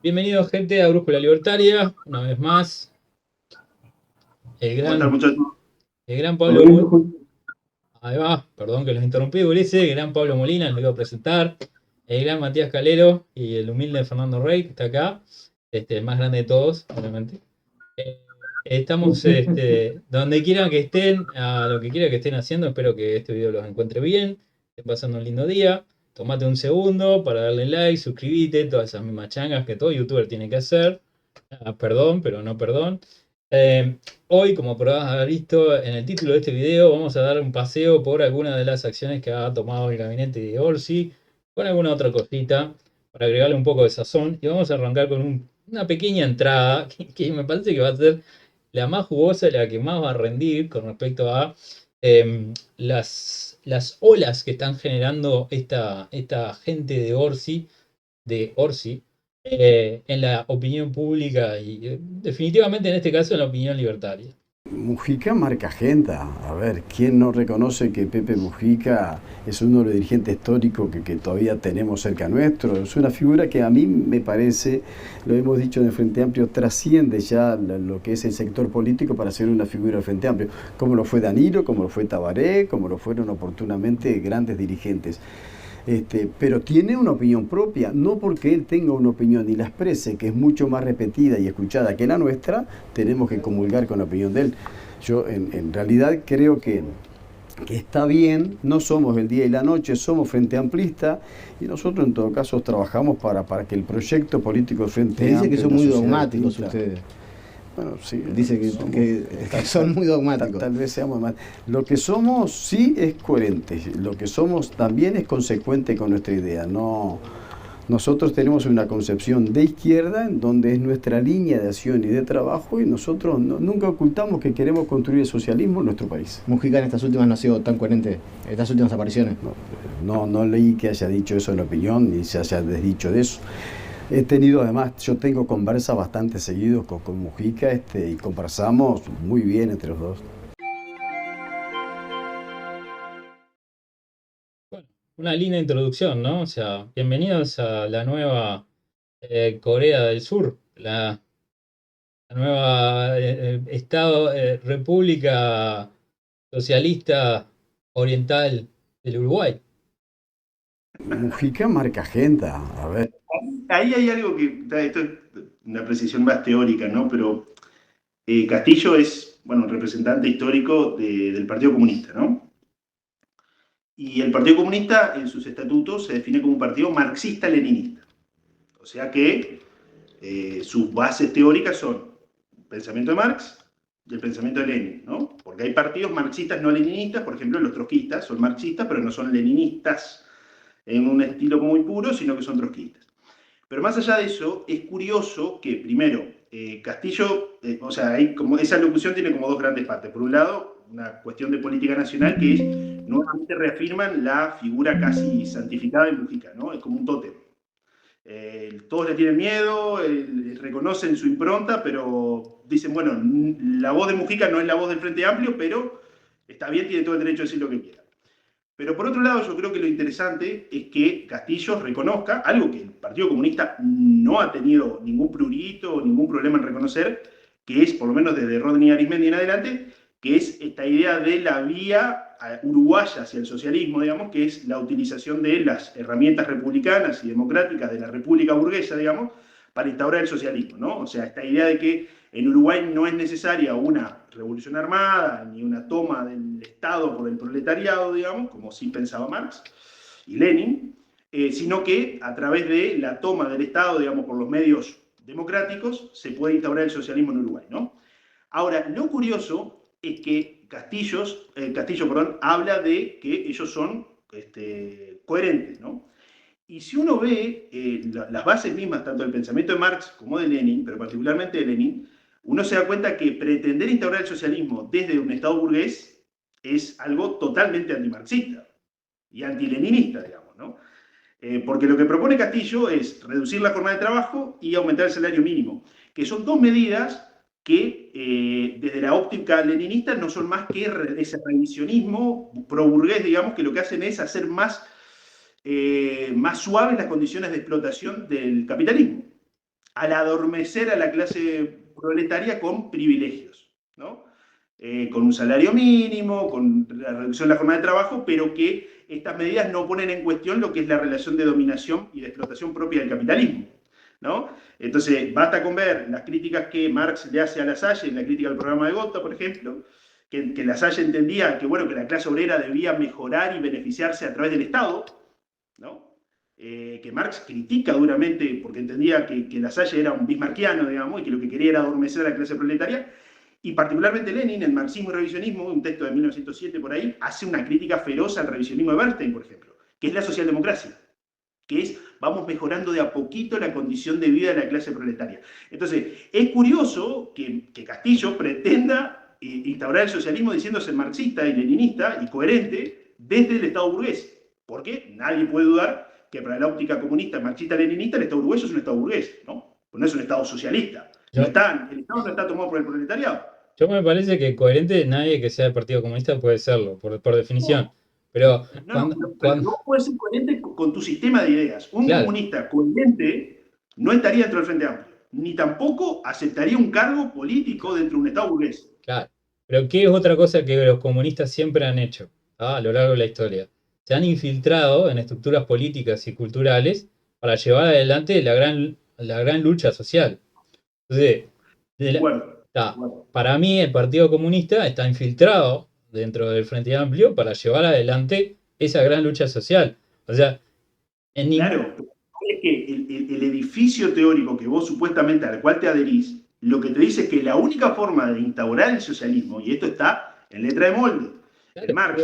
Bienvenidos, gente, a Brújula Libertaria. Una vez más, el ¿Cómo estás, gran, muchachos? el gran ¿Todo Pablo bien? Ahí va, perdón que los interrumpí, Ulises. El gran Pablo Molina, lo iba a presentar. El gran Matías Calero y el humilde Fernando Rey, que está acá. El más grande de todos, obviamente. Eh, Estamos donde quieran que estén, a lo que quieran que estén haciendo. Espero que este video los encuentre bien. Estén pasando un lindo día. Tomate un segundo para darle like, suscríbete, todas esas mismas changas que todo youtuber tiene que hacer. Perdón, pero no perdón. Eh, Hoy, como podrás haber visto en el título de este video, vamos a dar un paseo por algunas de las acciones que ha tomado el gabinete de Orsi, con alguna otra cosita, para agregarle un poco de sazón. Y vamos a arrancar con una pequeña entrada que me parece que va a ser la más jugosa, la que más va a rendir con respecto a las olas que están generando esta gente de Orsi, en la opinión pública y definitivamente en este caso en la opinión libertaria. Mujica marca agenda. A ver, ¿quién no reconoce que Pepe Mujica es uno de los dirigentes históricos que todavía tenemos cerca nuestro? Es una figura que a mí me parece, lo hemos dicho en el Frente Amplio, trasciende ya lo que es el sector político para ser una figura del Frente Amplio, como lo fue Danilo, como lo fue Tabaré, como lo fueron oportunamente grandes dirigentes. Pero tiene una opinión propia, no porque él tenga una opinión y la exprese, que es mucho más repetida y escuchada que la nuestra, tenemos que comulgar con la opinión de él. Yo en realidad creo que está bien, no somos el día y la noche, somos Frente Amplista y nosotros en todo caso trabajamos para que el proyecto político del Se Frente dice que Amplio, son una muy sociedad dogmáticos distinta. ustedes. Bueno, sí, Dice somos, que son muy dogmáticos. tal vez seamos más. Lo que somos sí es coherente, lo que somos también es consecuente con nuestra idea. No, nosotros tenemos una concepción de izquierda en donde es nuestra línea de acción y de trabajo y nosotros nunca ocultamos que queremos construir el socialismo en nuestro país. Mujica en estas últimas no ha sido tan coherente, estas últimas apariciones. No leí que haya dicho eso en la opinión ni se haya desdicho de eso. He tenido además, yo tengo conversas bastante seguidos con Mujica y conversamos muy bien entre los dos. Bueno, una linda introducción, ¿no? O sea, bienvenidos a la nueva Corea del Sur, la nueva República Socialista Oriental del Uruguay. Mujica marca agenda, a ver. Ahí hay algo que, esto es una precisión más teórica, ¿no? Pero Castillo es, bueno, un representante histórico del Partido Comunista, ¿no? Y el Partido Comunista en sus estatutos se define como un partido marxista-leninista. O sea que sus bases teóricas son el pensamiento de Marx y el pensamiento de Lenin, ¿no? Porque hay partidos marxistas no leninistas, por ejemplo, los trotskistas son marxistas, pero no son leninistas en un estilo muy puro, sino que son trotskistas. Pero más allá de eso, es curioso que, primero, Castillo, o sea, esa locución tiene como dos grandes partes. Por un lado, una cuestión de política nacional que es, nuevamente reafirman la figura casi santificada de Mujica, ¿no? Es como un tótem. Todos le tienen miedo, reconocen su impronta, pero dicen, bueno, la voz de Mujica no es la voz del Frente Amplio, pero está bien, tiene todo el derecho a decir lo que quiera. Pero por otro lado, yo creo que lo interesante es que Castillo reconozca algo que el Partido Comunista no ha tenido ningún prurito, ningún problema en reconocer, que es, por lo menos desde Rodney Arismendi en adelante, que es esta idea de la vía uruguaya hacia el socialismo, digamos, que es la utilización de las herramientas republicanas y democráticas de la república burguesa, digamos, para instaurar el socialismo, ¿no? O sea, esta idea de que en Uruguay no es necesaria una revolución armada ni una toma del Estado por el proletariado, digamos, como sí pensaba Marx y Lenin, sino que a través de la toma del Estado, digamos, por los medios democráticos, se puede instaurar el socialismo en Uruguay, ¿no? Ahora, lo curioso es que Castillo, perdón, habla de que ellos son coherentes, ¿no? Y si uno ve las bases mismas, tanto del pensamiento de Marx como de Lenin, pero particularmente de Lenin, uno se da cuenta que pretender instaurar el socialismo desde un Estado burgués es algo totalmente antimarxista y antileninista, digamos, ¿no? Porque lo que propone Castillo es reducir la jornada de trabajo y aumentar el salario mínimo, que son dos medidas que desde la óptica leninista no son más que ese revisionismo pro-burgués, digamos, que lo que hacen es hacer más suaves las condiciones de explotación del capitalismo. al adormecer a la clase proletaria con privilegios, ¿no? Con un salario mínimo, con la reducción de la jornada de trabajo, pero que estas medidas no ponen en cuestión lo que es la relación de dominación y de explotación propia del capitalismo, ¿no? Entonces, basta con ver las críticas que Marx le hace a Lasalle en la crítica al programa de Gotha, por ejemplo, que Lasalle entendía que, bueno, que la clase obrera debía mejorar y beneficiarse a través del Estado, ¿no? Que Marx critica duramente porque entendía que Lasalle era un bismarckiano, digamos, y que lo que quería era adormecer a la clase proletaria. Y particularmente Lenin, en Marxismo y Revisionismo, un texto de 1907 por ahí, hace una crítica feroz al revisionismo de Bernstein, por ejemplo, que es la socialdemocracia, que es vamos mejorando de a poquito la condición de vida de la clase proletaria. Entonces, es curioso que Castillo pretenda instaurar el socialismo diciéndose marxista y leninista y coherente desde el Estado burgués, porque nadie puede dudar que para la óptica comunista, marxista-leninista, el Estado burgués es un Estado burgués, ¿no? Pues no es un Estado socialista. El Estado no está tomado por el proletariado. Yo me parece que coherente nadie que sea del Partido Comunista puede serlo, por definición. No. Pero Pero no puedes ser coherente con tu sistema de ideas. Un claro, comunista coherente no estaría dentro del Frente Amplio, ni tampoco aceptaría un cargo político dentro de un Estado burgués. claro. Pero ¿qué es otra cosa que los comunistas siempre han hecho a lo largo de la historia? Se han infiltrado en estructuras políticas y culturales para llevar adelante la gran lucha social. Entonces, Bueno, para mí el Partido Comunista está infiltrado dentro del Frente Amplio para llevar adelante esa gran lucha social. O sea, claro, es que el edificio teórico que vos supuestamente al cual te adherís, lo que te dice es que la única forma de instaurar el socialismo, y esto está en letra de molde, claro, Marx,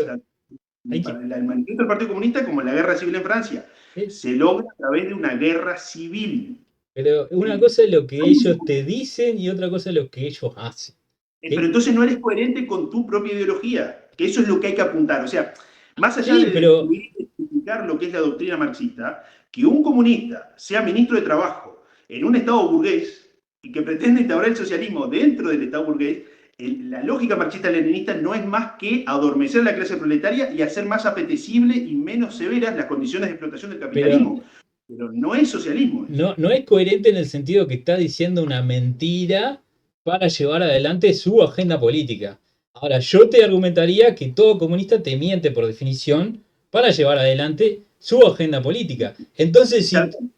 el manifiesto del Partido Comunista como en la guerra civil en Francia, se logra a través de una guerra civil. Pero una cosa es lo que ellos te dicen y otra cosa es lo que ellos hacen. Pero entonces no eres coherente con tu propia ideología, que eso es lo que hay que apuntar. O sea, más allá de explicar lo que es la doctrina marxista, que un comunista sea ministro de Trabajo en un Estado burgués y que pretende instaurar el socialismo dentro del Estado burgués, la lógica marxista-leninista no es más que adormecer a la clase proletaria y hacer más apetecible y menos severas las condiciones de explotación del capitalismo. Pero no es socialismo. No es coherente en el sentido que está diciendo una mentira para llevar adelante su agenda política. Ahora, yo te argumentaría que todo comunista te miente por definición para llevar adelante su agenda política. Entonces, si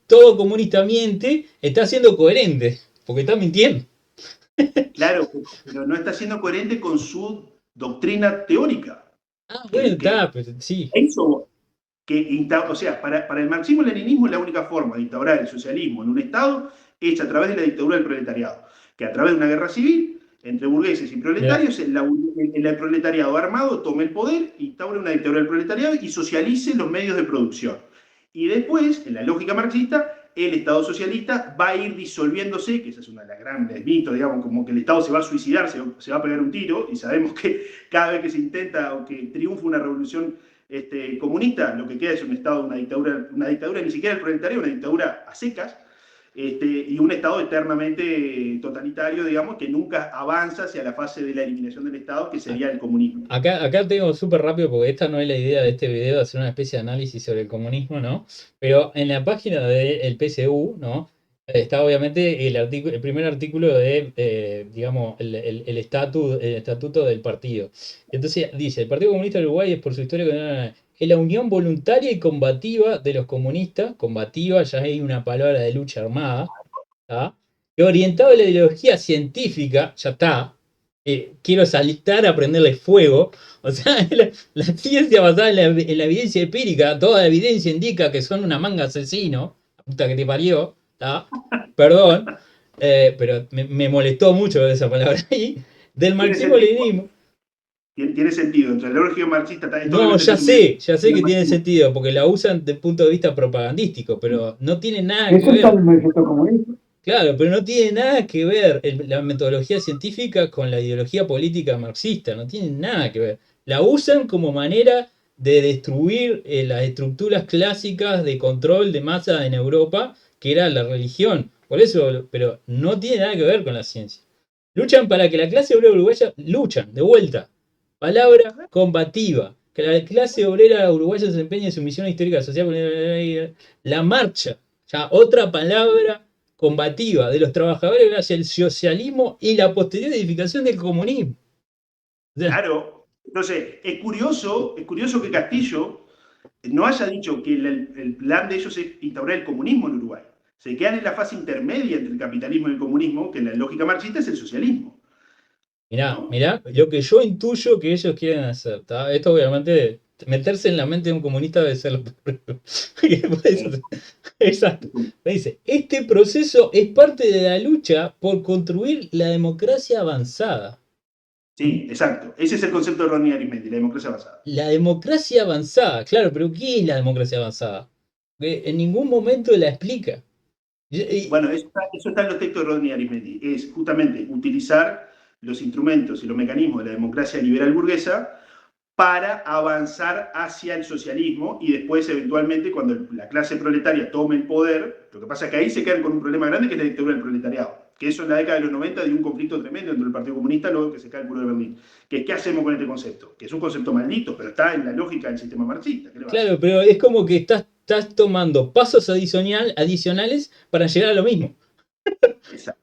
todo comunista miente, está siendo coherente, porque está mintiendo. Claro, pero no está siendo coherente con su doctrina teórica. Bueno, está, pero sí. Eso, o sea, para el marxismo-leninismo la única forma de instaurar el socialismo en un Estado es a través de la dictadura del proletariado, que a través de una guerra civil entre burgueses y proletarios, el proletariado armado tome el poder, instaure una dictadura del proletariado y socialice los medios de producción. Y después, en la lógica marxista, el Estado socialista va a ir disolviéndose, que esa es una de las grandes mitos, digamos, como que el Estado se va a suicidar, se va a pegar un tiro, y sabemos que cada vez que se intenta o que triunfa una revolución comunista, lo que queda es un Estado, una dictadura ni siquiera el proletariado, una dictadura a secas, y un Estado eternamente totalitario, digamos, que nunca avanza hacia la fase de la eliminación del Estado, que sería el comunismo. Acá tengo súper rápido, porque esta no es la idea de este video, de hacer una especie de análisis sobre el comunismo, ¿no? Pero en la página del PSU, ¿no? Está obviamente el primer artículo de, digamos, el estatuto del partido. Entonces dice, el Partido Comunista del Uruguay es por su historia es la unión voluntaria y combativa de los comunistas, combativa, ya hay una palabra de lucha armada, ¿tá? Que orientado a la ideología científica, ya está, quiero saltar a prenderle fuego, o sea, la ciencia basada en la evidencia empírica, toda la evidencia indica que son una manga asesino, la puta que te parió, ¿tá? Perdón, pero me molestó mucho esa palabra ahí, del marxismo-leninismo. Tiene sentido, entre la lógica marxista... No, ya sé que tiene sentido, porque la usan desde el punto de vista propagandístico, pero no tiene nada que ver. Eso está en el manifiesto comunista. Claro, pero no tiene nada que ver la metodología científica con la ideología política marxista, no tiene nada que ver. La usan como manera de destruir las estructuras clásicas de control de masa en Europa, que era la religión. Por eso, pero no tiene nada que ver con la ciencia. Luchan para que la clase obrera uruguaya, luchan, de vuelta. Palabra combativa. Que la clase obrera uruguaya se desempeñe en su misión histórica social. La marcha. Ya, otra palabra combativa de los trabajadores hacia el socialismo y la posterior edificación del comunismo. O sea, Claro. Entonces, es curioso que Castillo no haya dicho que el plan de ellos es instaurar el comunismo en Uruguay. Se quedan en la fase intermedia entre el capitalismo y el comunismo, que en la lógica marxista es el socialismo, ¿no? mirá, lo que yo intuyo que ellos quieren hacer, ¿tá? Esto obviamente, meterse en la mente de un comunista debe ser lo peor. Por eso exacto. Me dice, este proceso es parte de la lucha por construir la democracia avanzada. Sí, exacto. Ese es el concepto de Ronnie Arismendi, la democracia basada. La democracia avanzada, claro, pero ¿qué es la democracia avanzada? Que en ningún momento la explica. Bueno, eso está en los textos de Rodney Arismendi. Es justamente utilizar los instrumentos y los mecanismos de la democracia liberal burguesa para avanzar hacia el socialismo y después, eventualmente, cuando la clase proletaria tome el poder, lo que pasa es que ahí se quedan con un problema grande que es la dictadura del proletariado. Que eso en la década de los 90 dio un conflicto tremendo dentro del Partido Comunista, luego que se cae el muro de Berlín. Que es, ¿qué hacemos con este concepto? Que es un concepto maldito, pero está en la lógica del sistema marxista. ¿Qué le va a hacer? Claro, pero es como que estás tomando pasos adicionales para llegar a lo mismo. Exacto.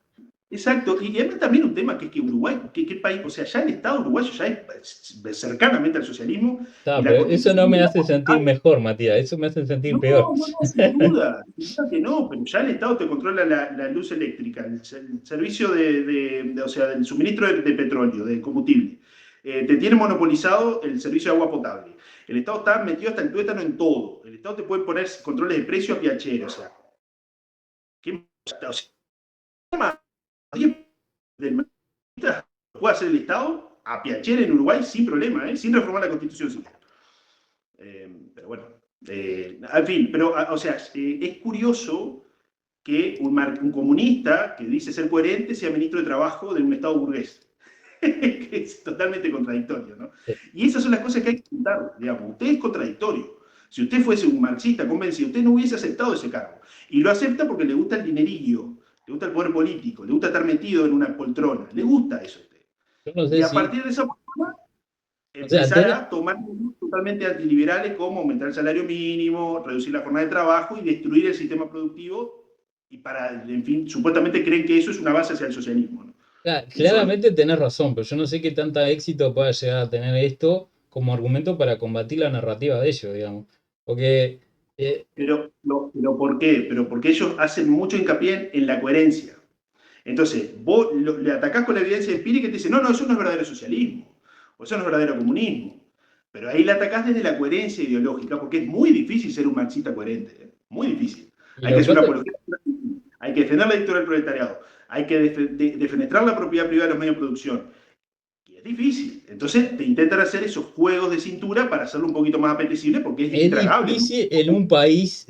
Exacto, y además también un tema que es que Uruguay, ¿qué país? O sea, ya el Estado uruguayo ya es cercanamente al socialismo. Está, Y la pero eso no me hace sentir Constitución, mejor, Matías, eso me hace sentir no, peor. sin duda que no, pero ya el Estado te controla la luz eléctrica, el servicio o sea, del suministro de petróleo, de combustible. Te tiene monopolizado el servicio de agua potable. El Estado está metido hasta el tuétano en todo. El Estado te puede poner controles de precios a piachero, o sea, ¿qué, o sea, del mercado puede hacer el Estado a piacere en Uruguay sin problema, sin reformar la Constitución siquiera. Pero bueno, en fin, pero o sea, es curioso que un comunista que dice ser coherente sea ministro de Trabajo de un Estado burgués. Que es totalmente contradictorio, ¿no? Y esas son las cosas que hay que contar, digamos. Usted es contradictorio. Si usted fuese un marxista convencido, usted no hubiese aceptado ese cargo. Y lo acepta porque le gusta el dinerillo, le gusta el poder político, le gusta estar metido en una poltrona, le gusta eso a usted. Yo no Y sé a si. partir de esa poltrona, O sea, empezar a tomar medidas totalmente antiliberales como aumentar el salario mínimo, reducir la jornada de trabajo y destruir el sistema productivo. Y para, en fin, supuestamente creen que eso es una base hacia el socialismo, ¿no? Claramente tenés razón, pero yo no sé qué tanta éxito pueda llegar a tener esto como argumento para combatir la narrativa de ellos, digamos. Porque. Pero ¿por qué? Pero porque ellos hacen mucho hincapié en la coherencia. Entonces, vos le atacás con la evidencia empírica y te dicen, no, eso no es verdadero socialismo, o eso no es verdadero comunismo. Pero ahí le atacás desde la coherencia ideológica, porque es muy difícil ser un marxista coherente, muy difícil. Hay que hacer una apología, hay que defender la dictadura del proletariado, hay que defenestrar la propiedad privada de los medios de producción. Y es difícil. Entonces te intentan hacer esos juegos de cintura para hacerlo un poquito más apetecible porque es intragable. Es difícil en un país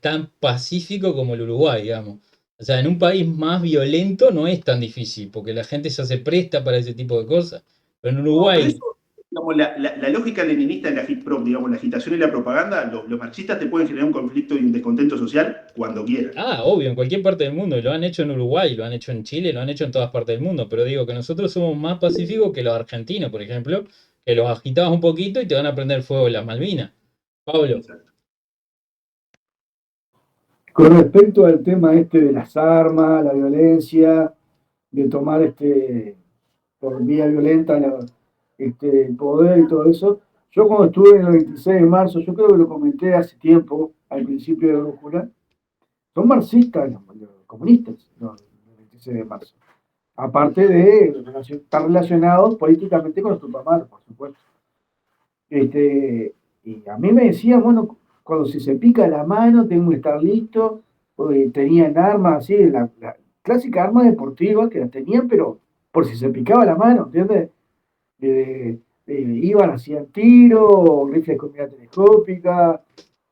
tan pacífico como el Uruguay, digamos. O sea, en un país más violento no es tan difícil, porque la gente ya se presta para ese tipo de cosas. Pero en Uruguay. No, pero eso, digamos, la lógica leninista en la digamos, la agitación y la propaganda, los marxistas te pueden generar un conflicto y un descontento social cuando quieran. Obvio, en cualquier parte del mundo. Y lo han hecho en Uruguay, lo han hecho en Chile, lo han hecho en todas partes del mundo. Pero digo que nosotros somos más pacíficos que los argentinos, por ejemplo, que los agitabas un poquito y te van a prender fuego en las Malvinas. Pablo. Exacto. Con respecto al tema de las armas, la violencia, de tomar por vía violenta el poder y todo eso, yo cuando estuve en el 26 de marzo, yo creo que lo comenté hace tiempo, al principio de la brújula, son marxistas los comunistas, los 26 de marzo. Aparte de estar relacionados políticamente con los Tupamaros, por supuesto. Y a mí me decían, bueno, cuando se pica la mano, tengo que estar listo. Tenían armas así, la clásica arma deportiva que las tenían, pero por si se picaba la mano, ¿entiendes? Iban, hacían tiro, rifles con mira telescópica.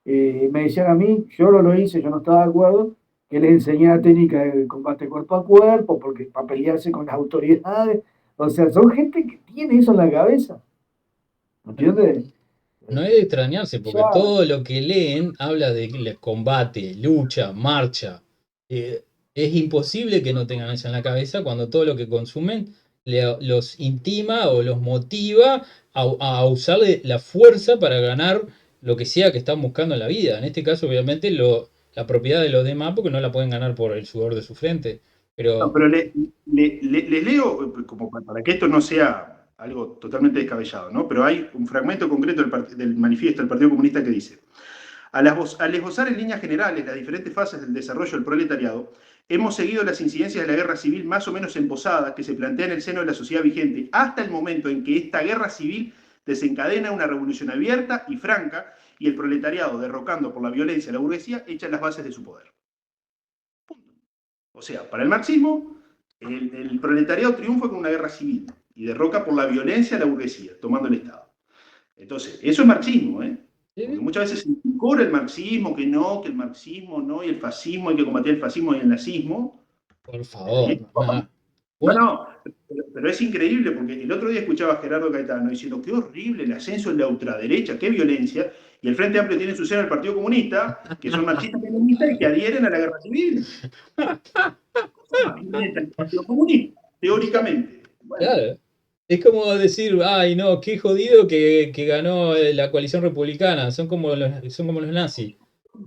Me decían a mí, yo no lo hice, yo no estaba de acuerdo, que les enseñara técnica de combate cuerpo a cuerpo, porque para pelearse con las autoridades. O sea, son gente que tiene eso en la cabeza. ¿Entiendes? No es de extrañarse, porque todo lo que leen habla de combate, lucha, marcha. Es imposible que no tengan eso en la cabeza cuando todo lo que consumen los intima o los motiva a usar la fuerza para ganar lo que sea que están buscando en la vida. En este caso, obviamente, la propiedad de los demás porque no la pueden ganar por el sudor de su frente. No, Pero, pero les leo, como para que esto no sea algo totalmente descabellado, ¿no? Pero hay un fragmento concreto del manifiesto del Partido Comunista que dice: al esbozar en líneas generales las diferentes fases del desarrollo del proletariado, hemos seguido las incidencias de la guerra civil más o menos embosadas que se plantea en el seno de la sociedad vigente, hasta el momento en que esta guerra civil desencadena una revolución abierta y franca, y el proletariado, derrocando por la violencia a la burguesía, echa las bases de su poder. O sea, para el marxismo, el proletariado triunfa con una guerra civil y derroca por la violencia a la burguesía, tomando el Estado. Entonces, eso es marxismo, ¿eh? Porque muchas veces se incorpora el marxismo, que el marxismo no, y el fascismo, hay que combatir el fascismo y el nazismo. por favor, No, pero es increíble, porque el otro día escuchaba a Gerardo Caetano diciendo qué horrible el ascenso de la ultraderecha, qué violencia, y el Frente Amplio tiene en su seno el Partido Comunista, que son marxistas comunistas y que adhieren a la guerra civil. El Partido Comunista, teóricamente. Bueno, claro. Es como decir, ay no, qué jodido que ganó la coalición republicana, son como los nazis.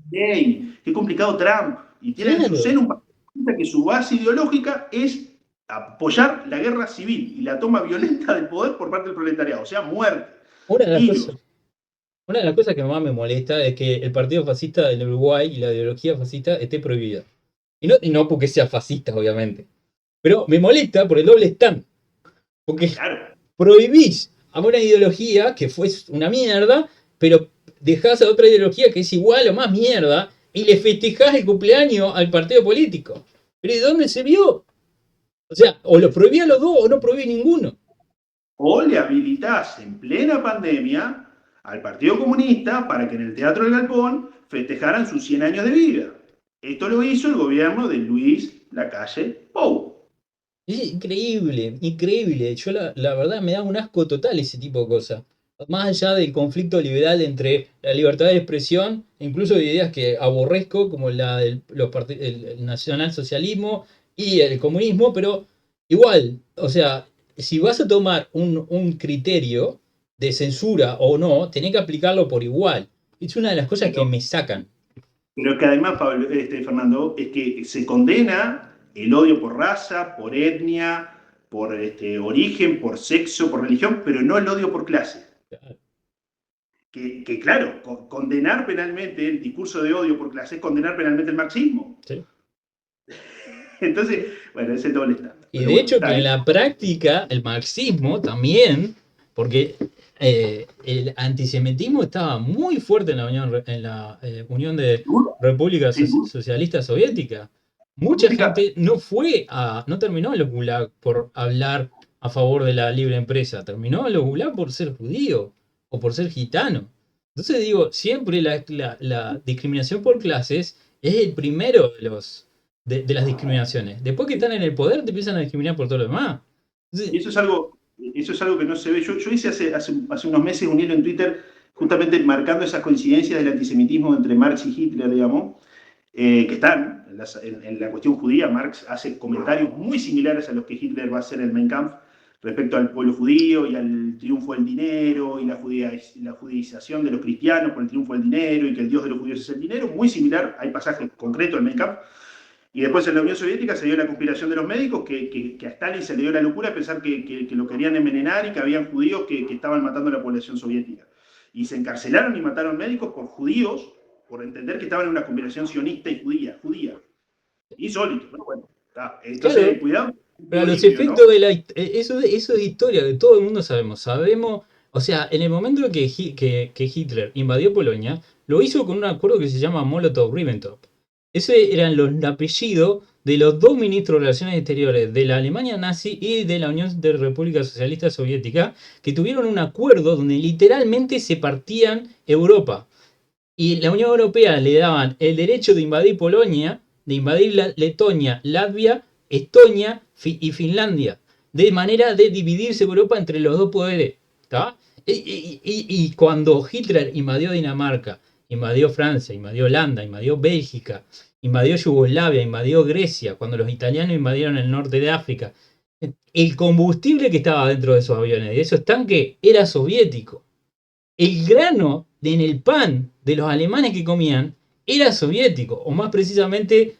gay, qué complicado Trump, y tiene en su Claro. seno un Partido Comunista que su base ideológica es apoyar la guerra civil y la toma violenta del poder por parte del proletariado, o sea, muerte. Una de las Tiros. cosas, una de las cosas que más me molesta es que el partido fascista del Uruguay y la ideología fascista esté prohibida. Y no porque sea fascista, obviamente. Pero me molesta por el doble stand. Porque Claro. prohibís a una ideología que fue una mierda, pero dejás a otra ideología que es igual o más mierda y le festejás el cumpleaños al partido político. ¿Pero de dónde se vio? O sea, o lo prohibí a los dos o no prohibí ninguno. O le habilitás en plena pandemia al Partido Comunista para que en el Teatro del Galpón festejaran sus 100 años de vida. Esto lo hizo el gobierno de Luis Lacalle Pou. Es increíble, increíble. Yo la verdad me da un asco total ese tipo de cosas. Más allá del conflicto liberal entre la libertad de expresión, incluso de ideas que aborrezco, como la del el nacionalsocialismo y el comunismo, pero igual, o sea, si vas a tomar un criterio de censura o no, tenés que aplicarlo por igual. Es una de las cosas que me sacan. Pero que además, Pablo, Fernando, es que se condena el odio por raza, por etnia, por origen, por sexo, por religión, pero no el odio por clase. Que claro, condenar penalmente el discurso de odio por clase es condenar penalmente el marxismo. Sí. Entonces, bueno, es el doble estándar. Y Pero de bueno, hecho está que en bien. la práctica el marxismo también, porque el antisemitismo estaba muy fuerte en la Unión de Repúblicas Sin duda. Socialistas Soviéticas. Mucha gente no terminó en los gulag por hablar a favor de la libre empresa, terminó en los gulag por ser judío o por ser gitano. Entonces digo, siempre la discriminación por clases es el primero de las discriminaciones. Después que están en el poder, te empiezan a discriminar por todo lo demás. Y eso es algo que no se ve. Yo hice hace unos meses un hilo en Twitter justamente marcando esas coincidencias del antisemitismo entre Marx y Hitler, digamos, que están en la cuestión judía. Marx hace comentarios muy similares a los que Hitler va a hacer en el Mein Kampf respecto al pueblo judío y al triunfo del dinero y la judaización de los cristianos por el triunfo del dinero y que el dios de los judíos es el dinero. Muy similar, hay pasajes concretos en Mein Kampf. Y después en la Unión Soviética se dio la conspiración de los médicos, que a Stalin se le dio la locura de pensar que lo querían envenenar y que habían judíos que estaban matando a la población soviética. Y se encarcelaron y mataron médicos por judíos, por entender que estaban en una conspiración sionista y judía. Insólito, pero bueno. Está. Entonces, Claro, cuidado. pero los Limpio, efectos ¿no? eso es historia que todo el mundo sabemos. O sea, en el momento que Hitler invadió Polonia, lo hizo con un acuerdo que se llama Molotov-Ribbentrop. Ese era el apellido de los dos ministros de Relaciones Exteriores de la Alemania nazi y de la Unión de República Socialista Soviética, que tuvieron un acuerdo donde literalmente se partían Europa. Y la Unión Europea le daban el derecho de invadir Polonia, de invadir Letonia, Latvia, Estonia y Finlandia, de manera de dividirse Europa entre los dos poderes. ¿Tá? Y cuando Hitler invadió Dinamarca, invadió Francia, invadió Holanda, invadió Bélgica, invadió Yugoslavia, invadió Grecia, cuando los italianos invadieron el norte de África, el combustible que estaba dentro de esos aviones, de esos tanques, era soviético. El grano en el pan de los alemanes que comían era soviético, o más precisamente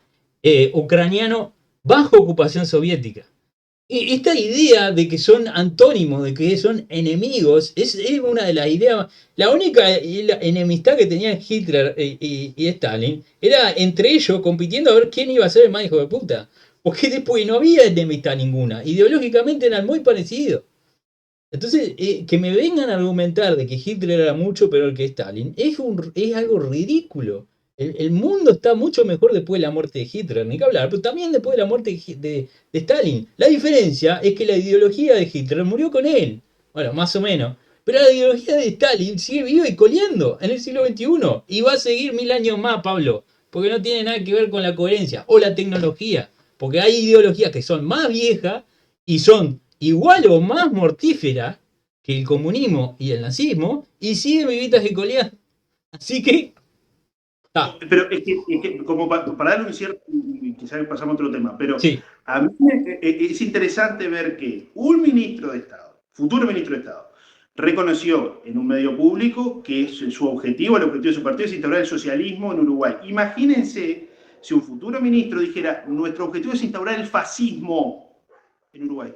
ucraniano bajo ocupación soviética. Esta idea de que son antónimos, de que son enemigos, es una de las ideas. La única enemistad que tenían Hitler y Stalin era entre ellos compitiendo a ver quién iba a ser el más hijo de puta. Porque después no había enemistad ninguna. Ideológicamente eran muy parecidos. Entonces, que me vengan a argumentar de que Hitler era mucho peor que Stalin es algo ridículo. El mundo está mucho mejor después de la muerte de Hitler, ni que hablar, pero también después de la muerte de Stalin. La diferencia es que la ideología de Hitler murió con él. Bueno, más o menos. Pero la ideología de Stalin sigue viva y coleando en el siglo XXI. Y va a seguir 1000 años más, Pablo. Porque no tiene nada que ver con la coherencia o la tecnología. Porque hay ideologías que son más viejas y son igual o más mortíferas que el comunismo y el nazismo y siguen vivitas y coleando. Así que Pero es que como para darle un cierto, y quizás pasamos a otro tema, pero sí. a mí es interesante ver que un ministro de Estado, futuro ministro de Estado, reconoció en un medio público que su objetivo, el objetivo de su partido es instaurar el socialismo en Uruguay. Imagínense si un futuro ministro dijera, nuestro objetivo es instaurar el fascismo en Uruguay.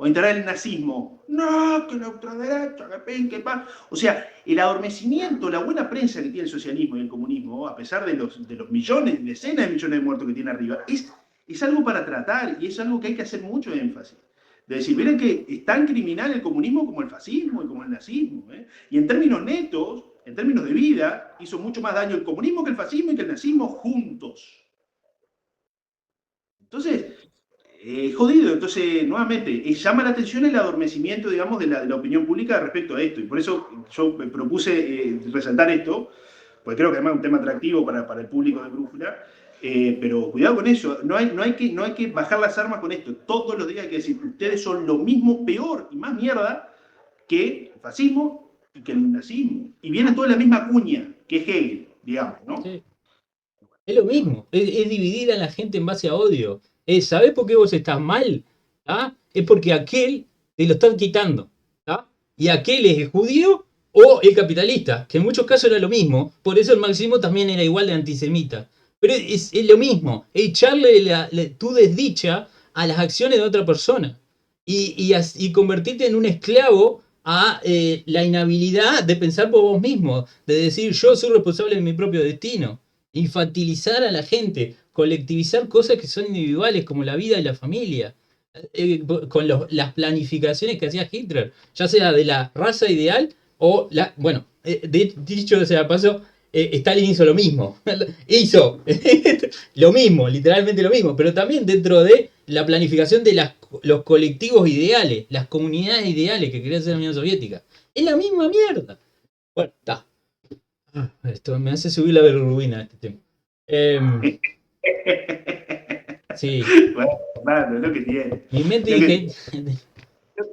O instaurar el nazismo. No, que la ultraderecha, que pin, que pan. O sea, el adormecimiento, la buena prensa que tiene el socialismo y el comunismo, a pesar de los millones, decenas de millones de muertos que tiene arriba, es algo para tratar y es algo que hay que hacer mucho énfasis. De decir, miren que es tan criminal el comunismo como el fascismo y como el nazismo. Y en términos netos, en términos de vida, hizo mucho más daño el comunismo que el fascismo y que el nazismo juntos. Entonces, jodido. Entonces, nuevamente, llama la atención el adormecimiento, digamos, de la opinión pública respecto a esto. Y por eso yo me propuse resaltar esto, porque creo que además es un tema atractivo para el público de Brújula. Pero cuidado con eso, no hay que bajar las armas con esto. Todos los días hay que decir, ustedes son lo mismo, peor y más mierda que el fascismo y que el nazismo. Y viene toda la misma cuña que Hegel, digamos, ¿no? Sí. Es lo mismo, es dividir a la gente en base a odio. ¿Sabés por qué vos estás mal? ¿Ah? Es porque aquel te lo están quitando. ¿Ah? Y aquel es el judío o el capitalista, que en muchos casos era lo mismo. Por eso el marxismo también era igual de antisemita. Pero es lo mismo, echarle tu desdicha a las acciones de otra persona. Y convertirte en un esclavo a la inhabilidad de pensar por vos mismo, de decir yo soy responsable de mi propio destino. Infantilizar a la gente, colectivizar cosas que son individuales como la vida y la familia, con las planificaciones que hacía Hitler, ya sea de la raza ideal o bueno, dicho sea paso, Stalin hizo lo mismo, hizo lo mismo, literalmente lo mismo, pero también dentro de la planificación de los colectivos ideales, las comunidades ideales que quería hacer la Unión Soviética. Es la misma mierda. Bueno, está. Esto me hace subir la bilirrubina este tema. Sí. Bueno, hermano, es lo que tiene. Mi mente dice.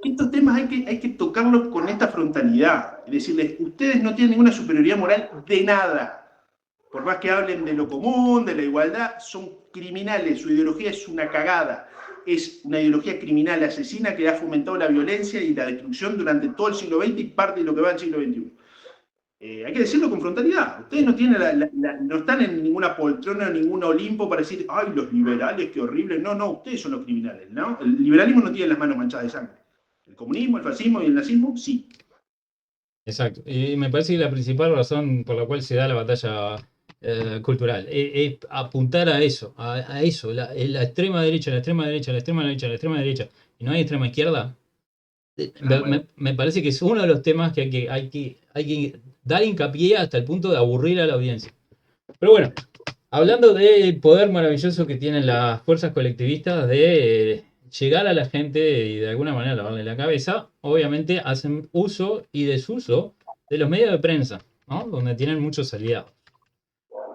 Estos temas hay que tocarlos con esta frontalidad. Es decirles, ustedes no tienen ninguna superioridad moral de nada. Por más que hablen de lo común, de la igualdad, son criminales. Su ideología es una cagada. Es una ideología criminal, asesina, que ha fomentado la violencia y la destrucción durante todo el siglo XX y parte de lo que va del siglo XXI. Hay que decirlo con frontalidad. Ustedes no tienen no están en ninguna poltrona, en ningún Olimpo para decir, ay, los liberales, qué horrible. No, no, ustedes son los criminales, ¿no? El liberalismo no tiene las manos manchadas de sangre. El comunismo, el fascismo y el nazismo, sí. Exacto. Y me parece que la principal razón por la cual se da la batalla cultural es apuntar a eso, a eso, la extrema derecha, la extrema derecha, la extrema derecha, la extrema derecha, y no hay extrema izquierda. Me parece que es uno de los temas que hay que dar hincapié hasta el punto de aburrir a la audiencia. Pero bueno, hablando del poder maravilloso que tienen las fuerzas colectivistas de llegar a la gente y de alguna manera lavarle la cabeza, obviamente hacen uso y desuso de los medios de prensa, ¿no? Donde tienen muchos aliados.